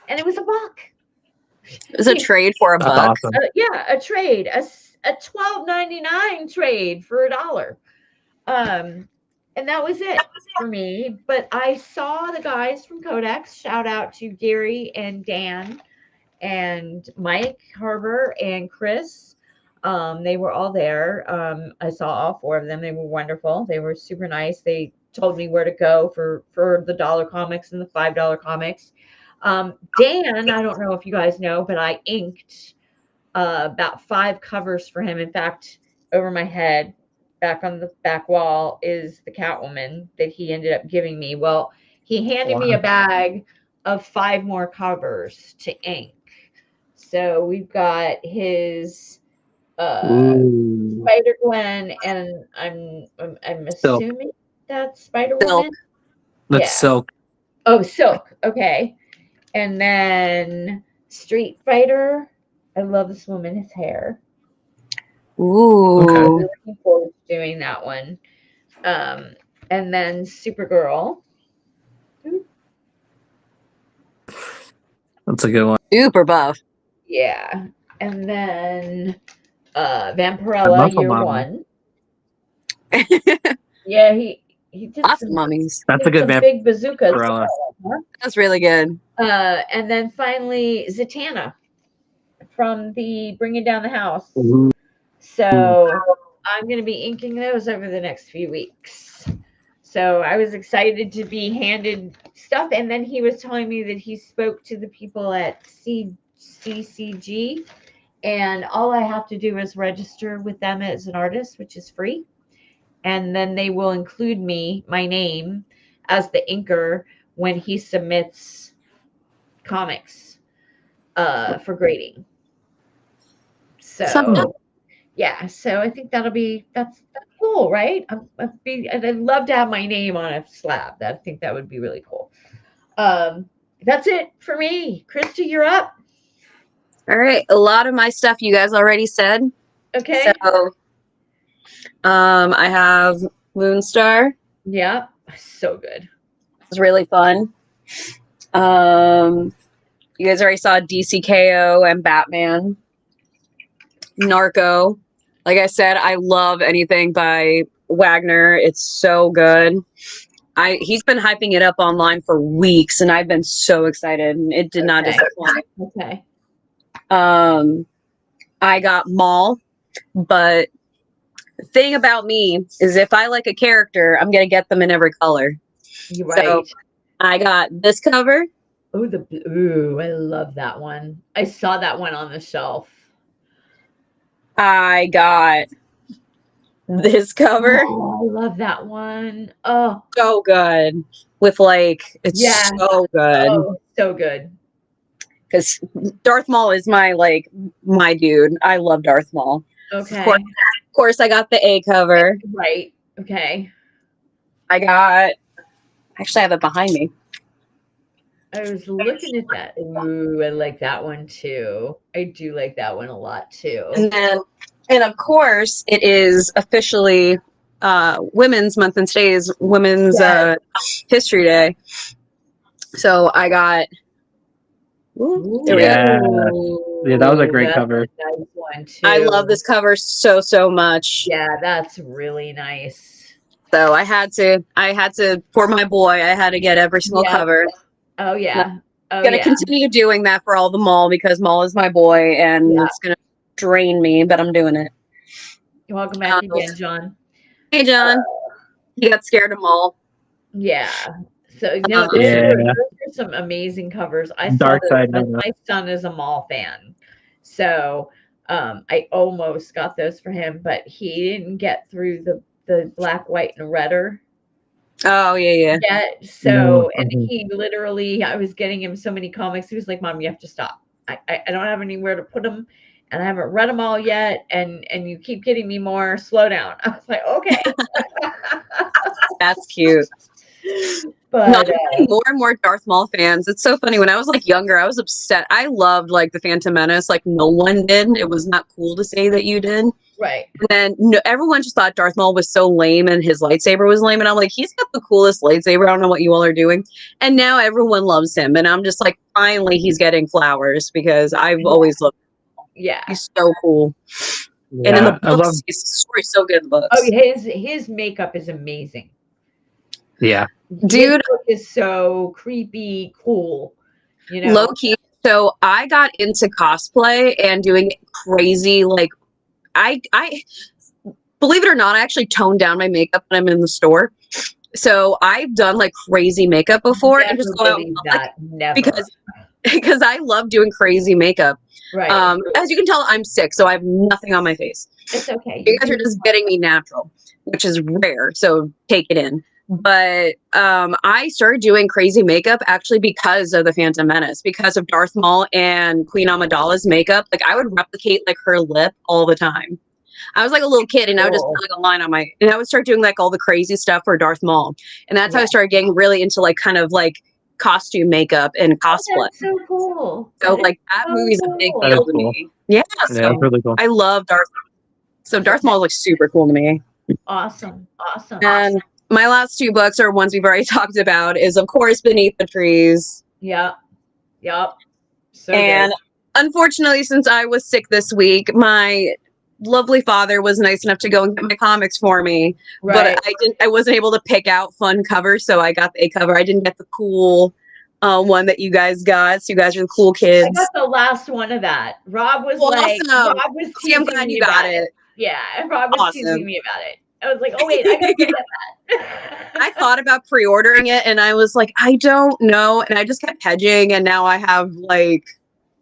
Speaker 1: it was $1.
Speaker 3: It was a trade for
Speaker 2: That's
Speaker 3: $1.
Speaker 2: awesome.
Speaker 1: Yeah, a trade, a $12.99 trade for $1. And that was it for me. But I saw the guys from Codex. Shout out to Gary and Dan and Mike Harbor and Chris. They were all there. I saw all four of them. They were wonderful. They were super nice. They told me where to go for the $1 comics and the $5 comics. Dan, I don't know if you guys know, but I inked about 5 covers for him. In fact, over my head, back on the back wall, is the Catwoman that he ended up giving me. Well, he handed me a bag of 5 more covers to ink. So we've got his Spider Gwen, and I'm assuming that's Spider Woman.
Speaker 2: That's Silk.
Speaker 1: Oh, Silk. Okay. And then Street Fighter. I love this woman's hair.
Speaker 3: Ooh.
Speaker 2: Okay.
Speaker 1: I'm looking forward to doing that one. And then Supergirl.
Speaker 2: That's a good one.
Speaker 3: Super buff.
Speaker 1: Yeah. And then Vampirella
Speaker 2: Muscle
Speaker 1: Year
Speaker 2: Mommy.
Speaker 1: 1. Yeah, he did
Speaker 3: Awesome
Speaker 1: some,
Speaker 3: mummies.
Speaker 2: That's a good
Speaker 1: some big bazookas.
Speaker 2: Vampirella.
Speaker 3: That's really good.
Speaker 1: And then finally Zatanna from the Bringing Down the House.
Speaker 2: Ooh.
Speaker 1: So I'm going to be inking those over the next few weeks. So I was excited to be handed stuff. And then he was telling me that he spoke to the people at CCG. And all I have to do is register with them as an artist, which is free. And then they will include my name, as the inker when he submits comics for grading. So yeah, so I think that's cool, right? I'd love to have my name on a slab. I think that would be really cool. That's it for me. Krista, you're up.
Speaker 3: All right. A lot of my stuff you guys already said.
Speaker 1: Okay.
Speaker 3: So I have Moonstar.
Speaker 1: Yeah, so good.
Speaker 3: It's really fun. You guys already saw DCKO and Batman. Narco. Like I said, I love anything by Wagner. It's so good. He's been hyping it up online for weeks, and I've been so excited. And it did not disappoint.
Speaker 1: Okay.
Speaker 3: I got Maul, but the thing about me is if I like a character, I'm gonna get them in every color.
Speaker 1: You're right.
Speaker 3: So I got this cover.
Speaker 1: Ooh, I love that one. I saw that one on the shelf.
Speaker 3: I got this cover.
Speaker 1: Oh, I love that one. Oh,
Speaker 3: So good. With like, it's
Speaker 1: yeah.
Speaker 3: so good.
Speaker 1: Oh, so good.
Speaker 3: Because Darth Maul is my dude. I love Darth Maul.
Speaker 1: Okay.
Speaker 3: Of course, I got the A cover.
Speaker 1: Right. Okay.
Speaker 3: Actually, I have it behind me.
Speaker 1: I was looking at that. Ooh, I like that one too. I do like that one a lot too.
Speaker 3: And of course, it is officially Women's Month, and today is Women's
Speaker 1: Yes.
Speaker 3: History Day. So I got. There we go.
Speaker 2: Yeah, that was a great
Speaker 1: That's
Speaker 2: cover.
Speaker 1: a nice one too.
Speaker 3: I love this cover so much.
Speaker 1: Yeah, that's really nice.
Speaker 3: So I had to for my boy. I had to get every single
Speaker 1: Yeah.
Speaker 3: cover.
Speaker 1: Oh yeah. Oh
Speaker 3: Gonna
Speaker 1: yeah.
Speaker 3: continue doing that for all the Maul because Maul is my boy, and
Speaker 1: Yeah.
Speaker 3: it's gonna drain me, but I'm doing it.
Speaker 1: Welcome back again, John.
Speaker 3: Hey, John. He got scared of Maul.
Speaker 1: Yeah. So no, those are some amazing covers. I
Speaker 2: Dark
Speaker 1: saw
Speaker 2: Side.
Speaker 1: those. My son is a Maul fan, so I almost got those for him, but he didn't get through the black, white, and redder.
Speaker 3: Oh yeah.
Speaker 1: Yet. So, and he literally, I was getting him so many comics. He was like, "Mom, you have to stop. I don't have anywhere to put them, and I haven't read them all yet. And you keep getting me more. Slow down." I was like, "Okay."
Speaker 3: That's cute.
Speaker 1: But
Speaker 3: I'm getting more and more Darth Maul fans. It's so funny. When I was like younger, I was upset. I loved like the Phantom Menace. Like no one did. It was not cool to say that you did.
Speaker 1: right.
Speaker 3: And then everyone just thought Darth Maul was so lame and his lightsaber was lame. And I'm like, he's got the coolest lightsaber. I don't know what you all are doing. And now everyone loves him. And I'm just like, finally, he's getting flowers because I've always loved him.
Speaker 1: Yeah.
Speaker 3: He's so cool.
Speaker 2: Yeah,
Speaker 3: and in the books, his story's so good in the books.
Speaker 1: Oh, his makeup is amazing.
Speaker 2: Yeah.
Speaker 3: Dude,
Speaker 1: his look is so creepy, cool. You know,
Speaker 3: low key. So I got into cosplay and doing crazy, like, I believe it or not, I actually toned down my makeup when I'm in the store. So I've done like crazy makeup before and just go out because I love doing crazy makeup.
Speaker 1: Right.
Speaker 3: As you can tell, I'm sick, so I have nothing on my face.
Speaker 1: It's okay.
Speaker 3: You guys are just getting me natural, which is rare. So take it in. But I started doing crazy makeup actually because of the Phantom Menace, because of Darth Maul and Queen Amidala's makeup. Like I would replicate like her lip all the time. I was like a little kid and I would just put like a line on and I would start doing like all the crazy stuff for Darth Maul. And that's how I started getting really into like kind of like costume makeup and cosplay.
Speaker 1: Oh, that's so cool.
Speaker 3: So like that movie's a big deal to me. Yeah. So
Speaker 2: really cool.
Speaker 3: I love Darth Maul. So Darth Maul is like super cool to me.
Speaker 1: Awesome.
Speaker 3: And my last two books are ones we've already talked about is of course Beneath the Trees.
Speaker 1: Yep. So
Speaker 3: and unfortunately, since I was sick this week, my lovely father was nice enough to go and get my comics for me.
Speaker 1: Right.
Speaker 3: But I wasn't able to pick out fun covers, so I got the A cover. I didn't get the cool one that you guys got. So you guys are the cool kids.
Speaker 1: I got the last one of that. Rob was
Speaker 3: awesome.
Speaker 1: Rob was
Speaker 3: I'm glad you got it.
Speaker 1: Yeah, Rob was teasing me about it. I was like, oh wait, I gotta get that.
Speaker 3: I thought about pre-ordering it and I was like, I don't know. And I just kept hedging and now I have like,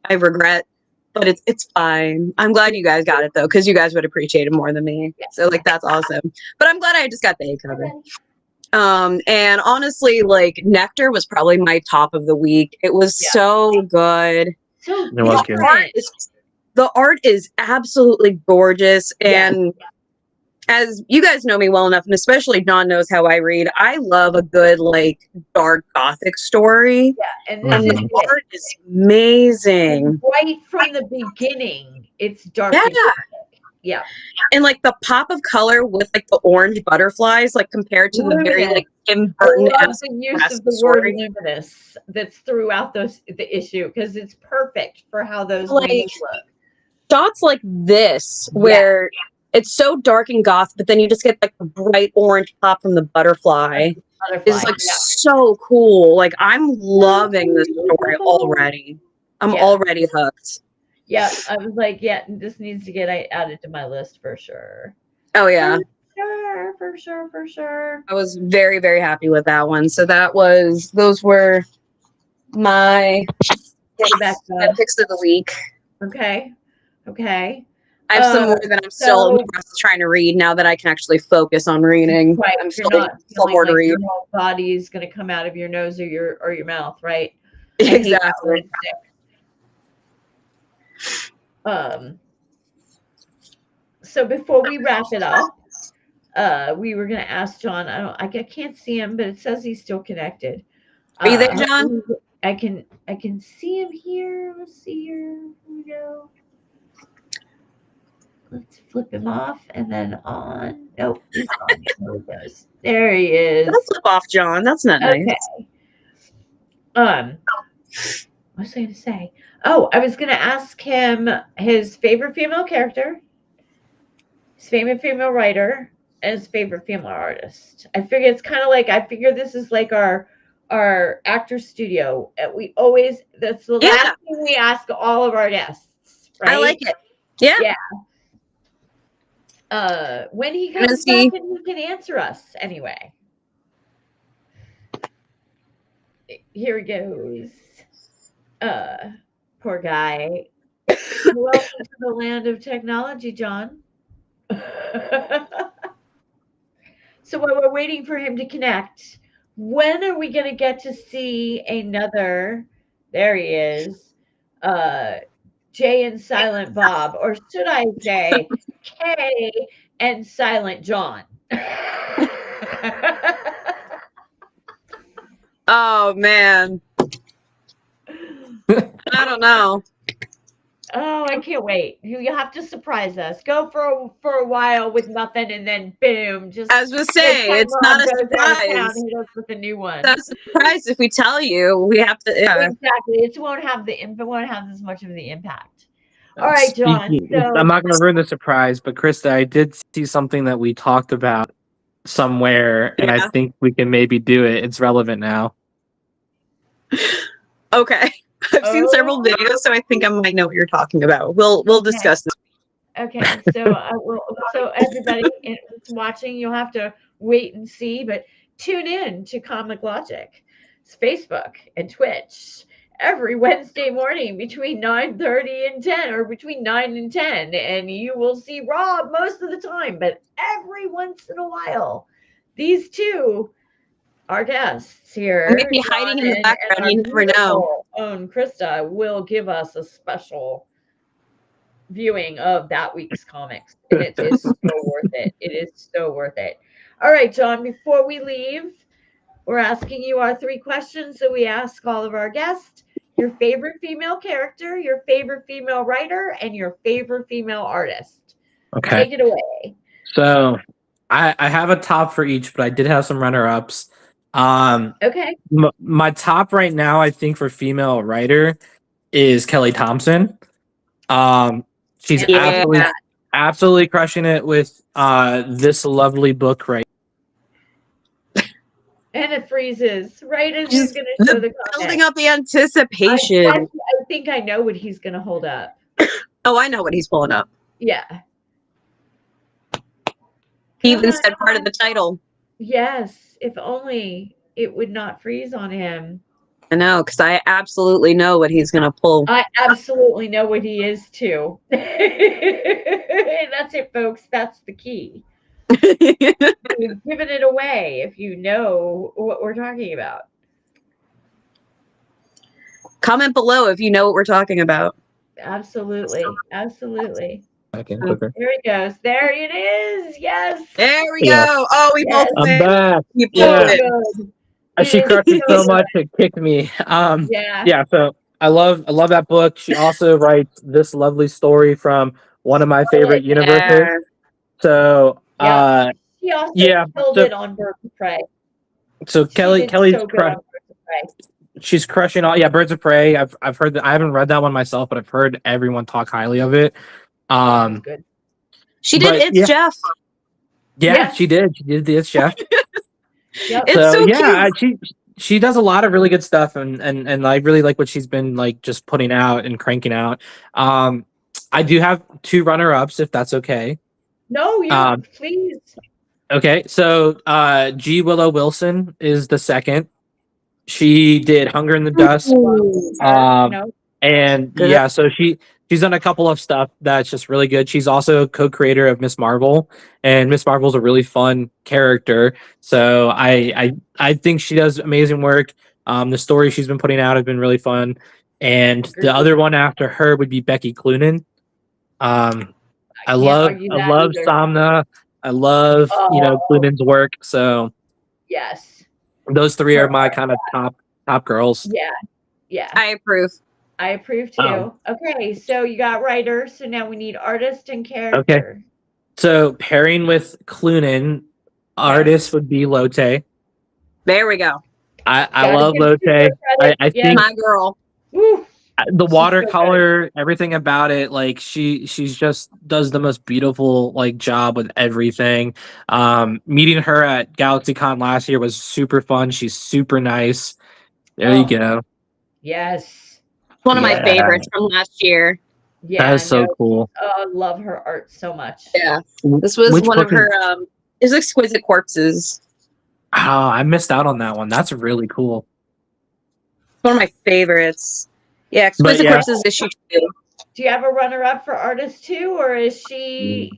Speaker 3: I regret, but it's fine. I'm glad you guys got it though, because you guys would appreciate it more than me. Yeah. So like, that's awesome. But I'm glad I just got the A cover. And honestly, like Nectar was probably my top of the week. It was so good.
Speaker 1: So
Speaker 3: the art is absolutely gorgeous. And as you guys know me well enough, and especially Dawn knows how I read, I love a good, like, dark gothic story.
Speaker 1: Yeah, and
Speaker 3: the art is amazing.
Speaker 1: Right from the beginning, it's dark. Yeah.
Speaker 3: And, like, the pop of color with, like, the orange butterflies, like, compared to the very, like, Tim Burton
Speaker 1: the use of the word luminous that's throughout the issue, because it's perfect for how those
Speaker 3: like
Speaker 1: look.
Speaker 3: Shots like this, where... It's so dark and goth, but then you just get like the bright orange pop from the butterfly. It's like so cool. Like I'm loving this story already. I'm already hooked.
Speaker 1: Yeah, I was like, this needs to get added to my list for sure.
Speaker 3: Oh yeah.
Speaker 1: For sure.
Speaker 3: I was very, very happy with that one. So those were my picks of the week.
Speaker 1: Okay.
Speaker 3: I have some more that I'm still in the process of trying to read now that I can actually focus on reading.
Speaker 1: Right,
Speaker 3: I'm
Speaker 1: you're
Speaker 3: still
Speaker 1: not
Speaker 3: still more to
Speaker 1: like
Speaker 3: read.
Speaker 1: your whole body is going to come out of your nose or your mouth, right? I hate that when
Speaker 3: Exactly.
Speaker 1: it's sick. So before we wrap it up, we were going to ask John. I can't see him, but it says he's still connected.
Speaker 3: Are you there, John?
Speaker 1: I can see him here. Let's see here. Here we go. Let's flip him off and then on. Nope, he's on. There he goes. There he is.
Speaker 3: Don't flip off, John. That's not nice.
Speaker 1: Okay. What was I going to say? Oh, I was going to ask him his favorite female character, his favorite female writer, and his favorite female artist. I figure it's kind of like, this is like our actor studio. That's the last thing we ask all of our guests, right?
Speaker 3: I like it. Yeah.
Speaker 1: Yeah. When he comes back, and he can answer us anyway. Here he goes. Poor guy. Welcome to the land of technology, John. So while we're waiting for him to connect, when are we going to get to see another? There he is. Jay and Silent Bob, or should I say Kay and Silent John?
Speaker 3: Oh man. I don't know.
Speaker 1: Oh, I can't wait. You have to surprise us. Go for a while with nothing, and then boom. Just
Speaker 3: I was gonna say it's not a surprise.
Speaker 1: Hit us with a new one.
Speaker 3: It's not a surprise if we tell you. We have to. Yeah.
Speaker 1: Exactly. It won't have as much of the impact. All right, John.
Speaker 2: I'm not going to ruin the surprise, but Krista, I did see something that we talked about somewhere, and I think we can maybe do it. It's relevant now.
Speaker 3: Okay. I've seen several videos, so I think I might know what you're talking about. We'll discuss this.
Speaker 1: Okay, so everybody that's watching, you'll have to wait and see, but tune in to Comic Logic, it's Facebook and Twitch every Wednesday morning between 9:30 and 10, or between 9 and 10, and you will see Rob most of the time, but every once in a while, these two, our guests here,
Speaker 3: maybe hiding in the background, you never know.
Speaker 1: Own Krista will give us a special viewing of that week's comics, and it is so worth it. It is so worth it. All right, John, before we leave, we're asking you our 3 questions that we ask all of our guests: your favorite female character, your favorite female writer, and your favorite female artist.
Speaker 2: Okay.
Speaker 1: Take it away.
Speaker 2: So I have a top for each, but I did have some runner-ups.
Speaker 1: Okay.
Speaker 2: My top right now, I think, for female writer is Kelly Thompson. She's absolutely crushing it with this lovely book right.
Speaker 1: And it freezes right as he's going to show the comment.
Speaker 3: Building up the anticipation.
Speaker 1: I think I know what he's going to hold up.
Speaker 3: Oh, I know what he's pulling up.
Speaker 1: Yeah.
Speaker 3: He even said part of the title.
Speaker 1: Yes, if only it would not freeze on him.
Speaker 3: I know, because I absolutely know what he's going to pull.
Speaker 1: I absolutely know what he is too. That's it, folks. That's the key. You've given it away if you know what we're talking about.
Speaker 3: Comment below if you know what we're talking about.
Speaker 1: Absolutely. Absolutely.
Speaker 2: Okay,
Speaker 1: There he goes. There it is. Yes.
Speaker 3: There we go. Oh, we both
Speaker 2: I'm
Speaker 3: win.
Speaker 2: back.
Speaker 3: We
Speaker 2: Yeah.
Speaker 3: both
Speaker 1: Good.
Speaker 2: She crushed it so much it kicked me.
Speaker 1: Yeah.
Speaker 2: So I love that book. She also writes this lovely story from one of my favorite universes. So
Speaker 1: She also killed it on Birds of Prey.
Speaker 2: So Kelly's
Speaker 1: so good on Birds of Prey.
Speaker 2: She's crushing all. Yeah, Birds of Prey. I've heard that. I haven't read that one myself, but I've heard everyone talk highly of it.
Speaker 1: Good.
Speaker 3: She did It's Jeff.
Speaker 2: Yeah, she did. She did the It's Jeff.
Speaker 1: Yep.
Speaker 3: It's so cute.
Speaker 2: She does a lot of really good stuff, and I really like what she's been like just putting out and cranking out. I do have 2 runner-ups, if that's okay.
Speaker 1: No, please.
Speaker 2: Okay, so G. Willow Wilson is the second. She did Hunger in the Dust. And yeah, so she she's done a couple of stuff that's just really good. She's also co-creator of Miss Marvel, and Miss Marvel's a really fun character. So I think she does amazing work. The stories she's been putting out have been really fun. And
Speaker 1: Agreed.
Speaker 2: the other one after her would be Becky Cloonan. I
Speaker 1: can't
Speaker 2: love
Speaker 1: argue that either.
Speaker 2: Samna. I love Cloonan's work. So
Speaker 1: Yes.
Speaker 2: those three are my kind of top girls.
Speaker 1: Yeah.
Speaker 3: I approve.
Speaker 1: I approve too. Okay, so you got writer. So now we need artist and character.
Speaker 2: Okay. So pairing with Cloonan, artist would be Lotte.
Speaker 3: There we go.
Speaker 2: I love Lotte. I think
Speaker 3: My girl.
Speaker 1: Woo.
Speaker 2: the
Speaker 1: She's
Speaker 2: watercolor, everything about it, like she's just does the most beautiful like job with everything. Meeting her at GalaxyCon last year was super fun. She's super nice. There you go.
Speaker 1: Yes.
Speaker 3: One of my favorites from last year.
Speaker 1: Yeah.
Speaker 2: That is so cool.
Speaker 1: I love her art so much.
Speaker 3: Yeah. This was one of her is Exquisite Corpses.
Speaker 2: Oh, I missed out on that one. That's really cool.
Speaker 3: One of my favorites. Yeah, Exquisite Corpses issue 2.
Speaker 1: Do you have a runner-up for artist too, or is she?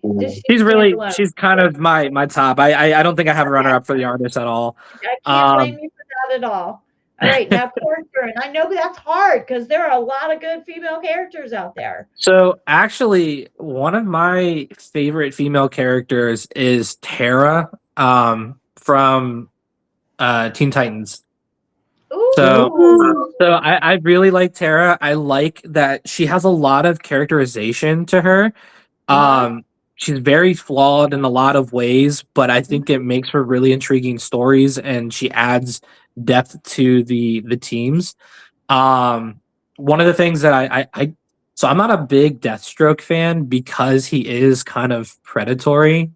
Speaker 2: She's kind of my top. I don't think I have a runner-up for the artist at all.
Speaker 1: I can't blame you for that at all. All right, now character, and I know that's hard because there are a lot of good female characters out there.
Speaker 2: So actually, one of my favorite female characters is Tara from Teen Titans.
Speaker 1: Ooh.
Speaker 2: So I really like Tara. I like that she has a lot of characterization to her. She's very flawed in a lot of ways, but I think it makes for really intriguing stories, and she adds depth to the teams. One of the things that so I'm not a big Deathstroke fan because he is kind of predatory,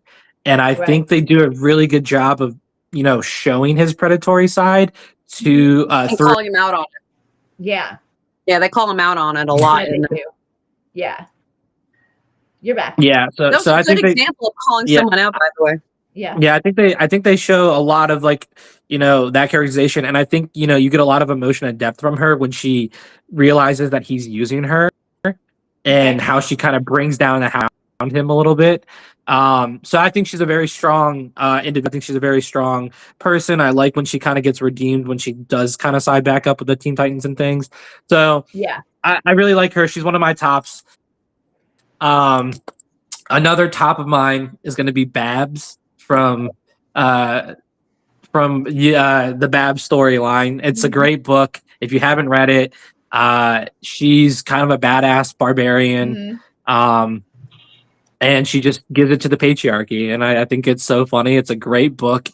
Speaker 2: and I think they do a really good job of showing his predatory side to
Speaker 3: calling him out on it.
Speaker 1: Yeah,
Speaker 3: they call him out on it a lot.
Speaker 1: Yeah, you're back.
Speaker 2: Yeah, so I think
Speaker 3: example of calling someone out, by the way.
Speaker 1: Yeah,
Speaker 2: I think they show a lot of that characterization, and I think you get a lot of emotion and depth from her when she realizes that he's using her, and how she kind of brings down the hound him a little bit. So I think she's a very strong individual. I think she's a very strong person. I like when she kind of gets redeemed when she does kind of side back up with the Teen Titans and things. So
Speaker 1: yeah,
Speaker 2: I really like her. She's one of my tops. Another top of mine is going to be Babs from the Babs storyline. It's a great book. If you haven't read it, she's kind of a badass barbarian. And she just gives it to the patriarchy. And I think it's so funny. It's a great book.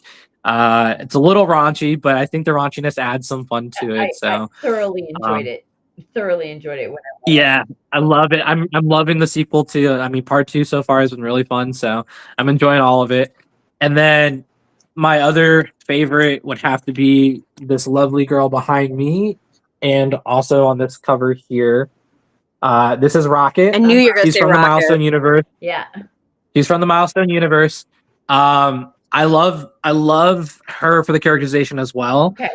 Speaker 2: It's a little raunchy, but I think the raunchiness adds some fun to it. I
Speaker 1: thoroughly enjoyed it. Thoroughly enjoyed it.
Speaker 2: I love it. I'm loving the sequel too. I mean, part 2 so far has been really fun. So I'm enjoying all of it. And then my other favorite would have to be this lovely girl behind me. And also on this cover here. This is Rocket.
Speaker 3: I knew you were going to
Speaker 2: say Rocket. She's from the Milestone universe.
Speaker 1: Yeah.
Speaker 2: She's from the Milestone universe. I love her for the characterization as well.
Speaker 1: Okay.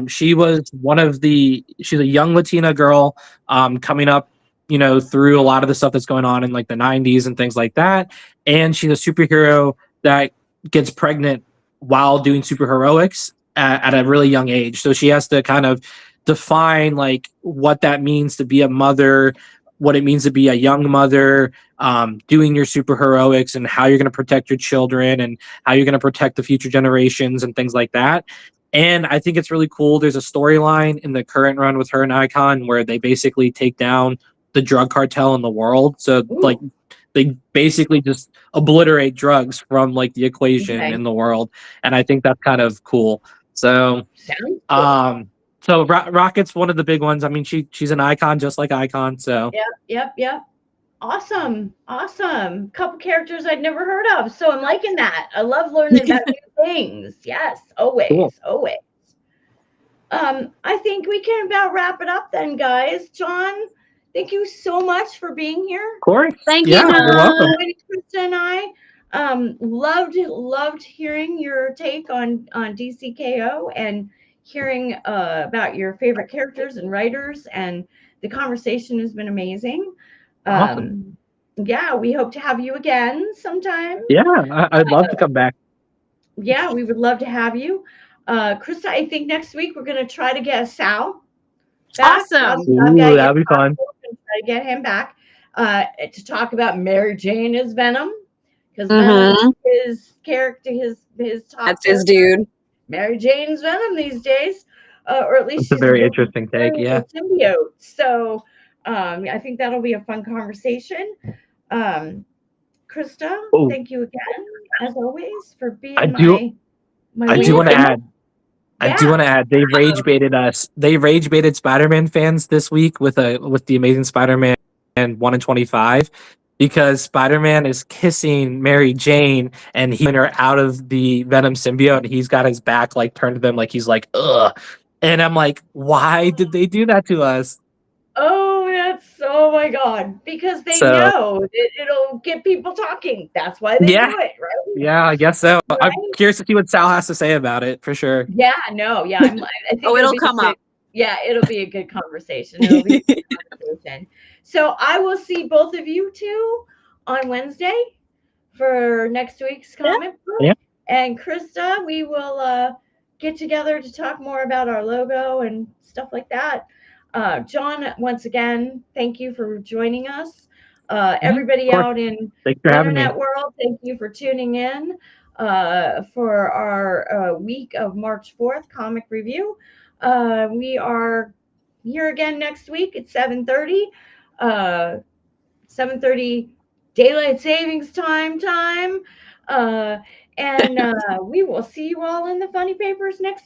Speaker 2: She's a young Latina girl coming up, through a lot of the stuff that's going on in like the 90s and things like that. And she's a superhero that gets pregnant while doing superheroics at a really young age. So she has to kind of define like what that means to be a mother, what it means to be a young mother, doing your superheroics, and how you're going to protect your children and how you're going to protect the future generations and things like that. And I think it's really cool. There's a storyline in the current run with her and Icon where they basically take down the drug cartel in the world. So like they basically just obliterate drugs from like the equation in the world. And I think that's kind of cool. So, so Rocket's one of the big ones. I mean, she's an icon just like Icon. So
Speaker 1: yep. Awesome. Couple characters I'd never heard of. So I'm liking that. I love learning about new things. Yes, always.
Speaker 2: Cool.
Speaker 1: Always. I think we can about wrap it up then, guys. John, thank you so much for being here.
Speaker 2: Of course.
Speaker 3: Thank you.
Speaker 2: You're welcome.
Speaker 1: Krista and I loved hearing your take on DCKO and hearing about your favorite characters and writers, and the conversation has been amazing.
Speaker 2: Awesome.
Speaker 1: Yeah, we hope to have you again sometime.
Speaker 2: Yeah, I'd love to come back.
Speaker 1: Yeah, we would love to have you. Krista, I think next week we're going to try to get Sal back.
Speaker 3: Awesome.
Speaker 2: Ooh, that'd be fun.
Speaker 1: Try to get him back to talk about Mary Jane as Venom, because Venom is his character, his top.
Speaker 3: That's his dude.
Speaker 1: Mary Jane's Venom these days, or at least
Speaker 2: It's a very interesting take. Yeah,
Speaker 1: symbiote. So I think that'll be a fun conversation. Krista, thank you again, as always, for being
Speaker 2: I do want to add.
Speaker 1: Yeah.
Speaker 2: I do want to add. They rage baited us. They rage baited Spider-Man fans this week with the Amazing Spider-Man 1 in 25, because Spider-Man is kissing Mary Jane and he's her out of the Venom symbiote. And he's got his back like turned to them, like he's like, ugh. And I'm like, why did they do that to us?
Speaker 1: Oh my God, because they know that it'll get people talking. That's why they do it, right?
Speaker 2: Yeah, I guess so.
Speaker 1: Right?
Speaker 2: I'm curious to see what Sal has to say about it, for sure.
Speaker 1: Yeah, no, yeah. I think
Speaker 3: it'll come up.
Speaker 1: Yeah, it'll be a good conversation. It'll be a good conversation. So I will see both of you two on Wednesday for next week's comic book.
Speaker 2: Yeah.
Speaker 1: And Krista, we will get together to talk more about our logo and stuff like that. John, once again, thank you for joining us. Everybody out in the internet world, thank you for tuning in for our week of March 4th comic review. We are here again next week at 7:30. 7:30 daylight savings time. And we will see you all in the funny papers next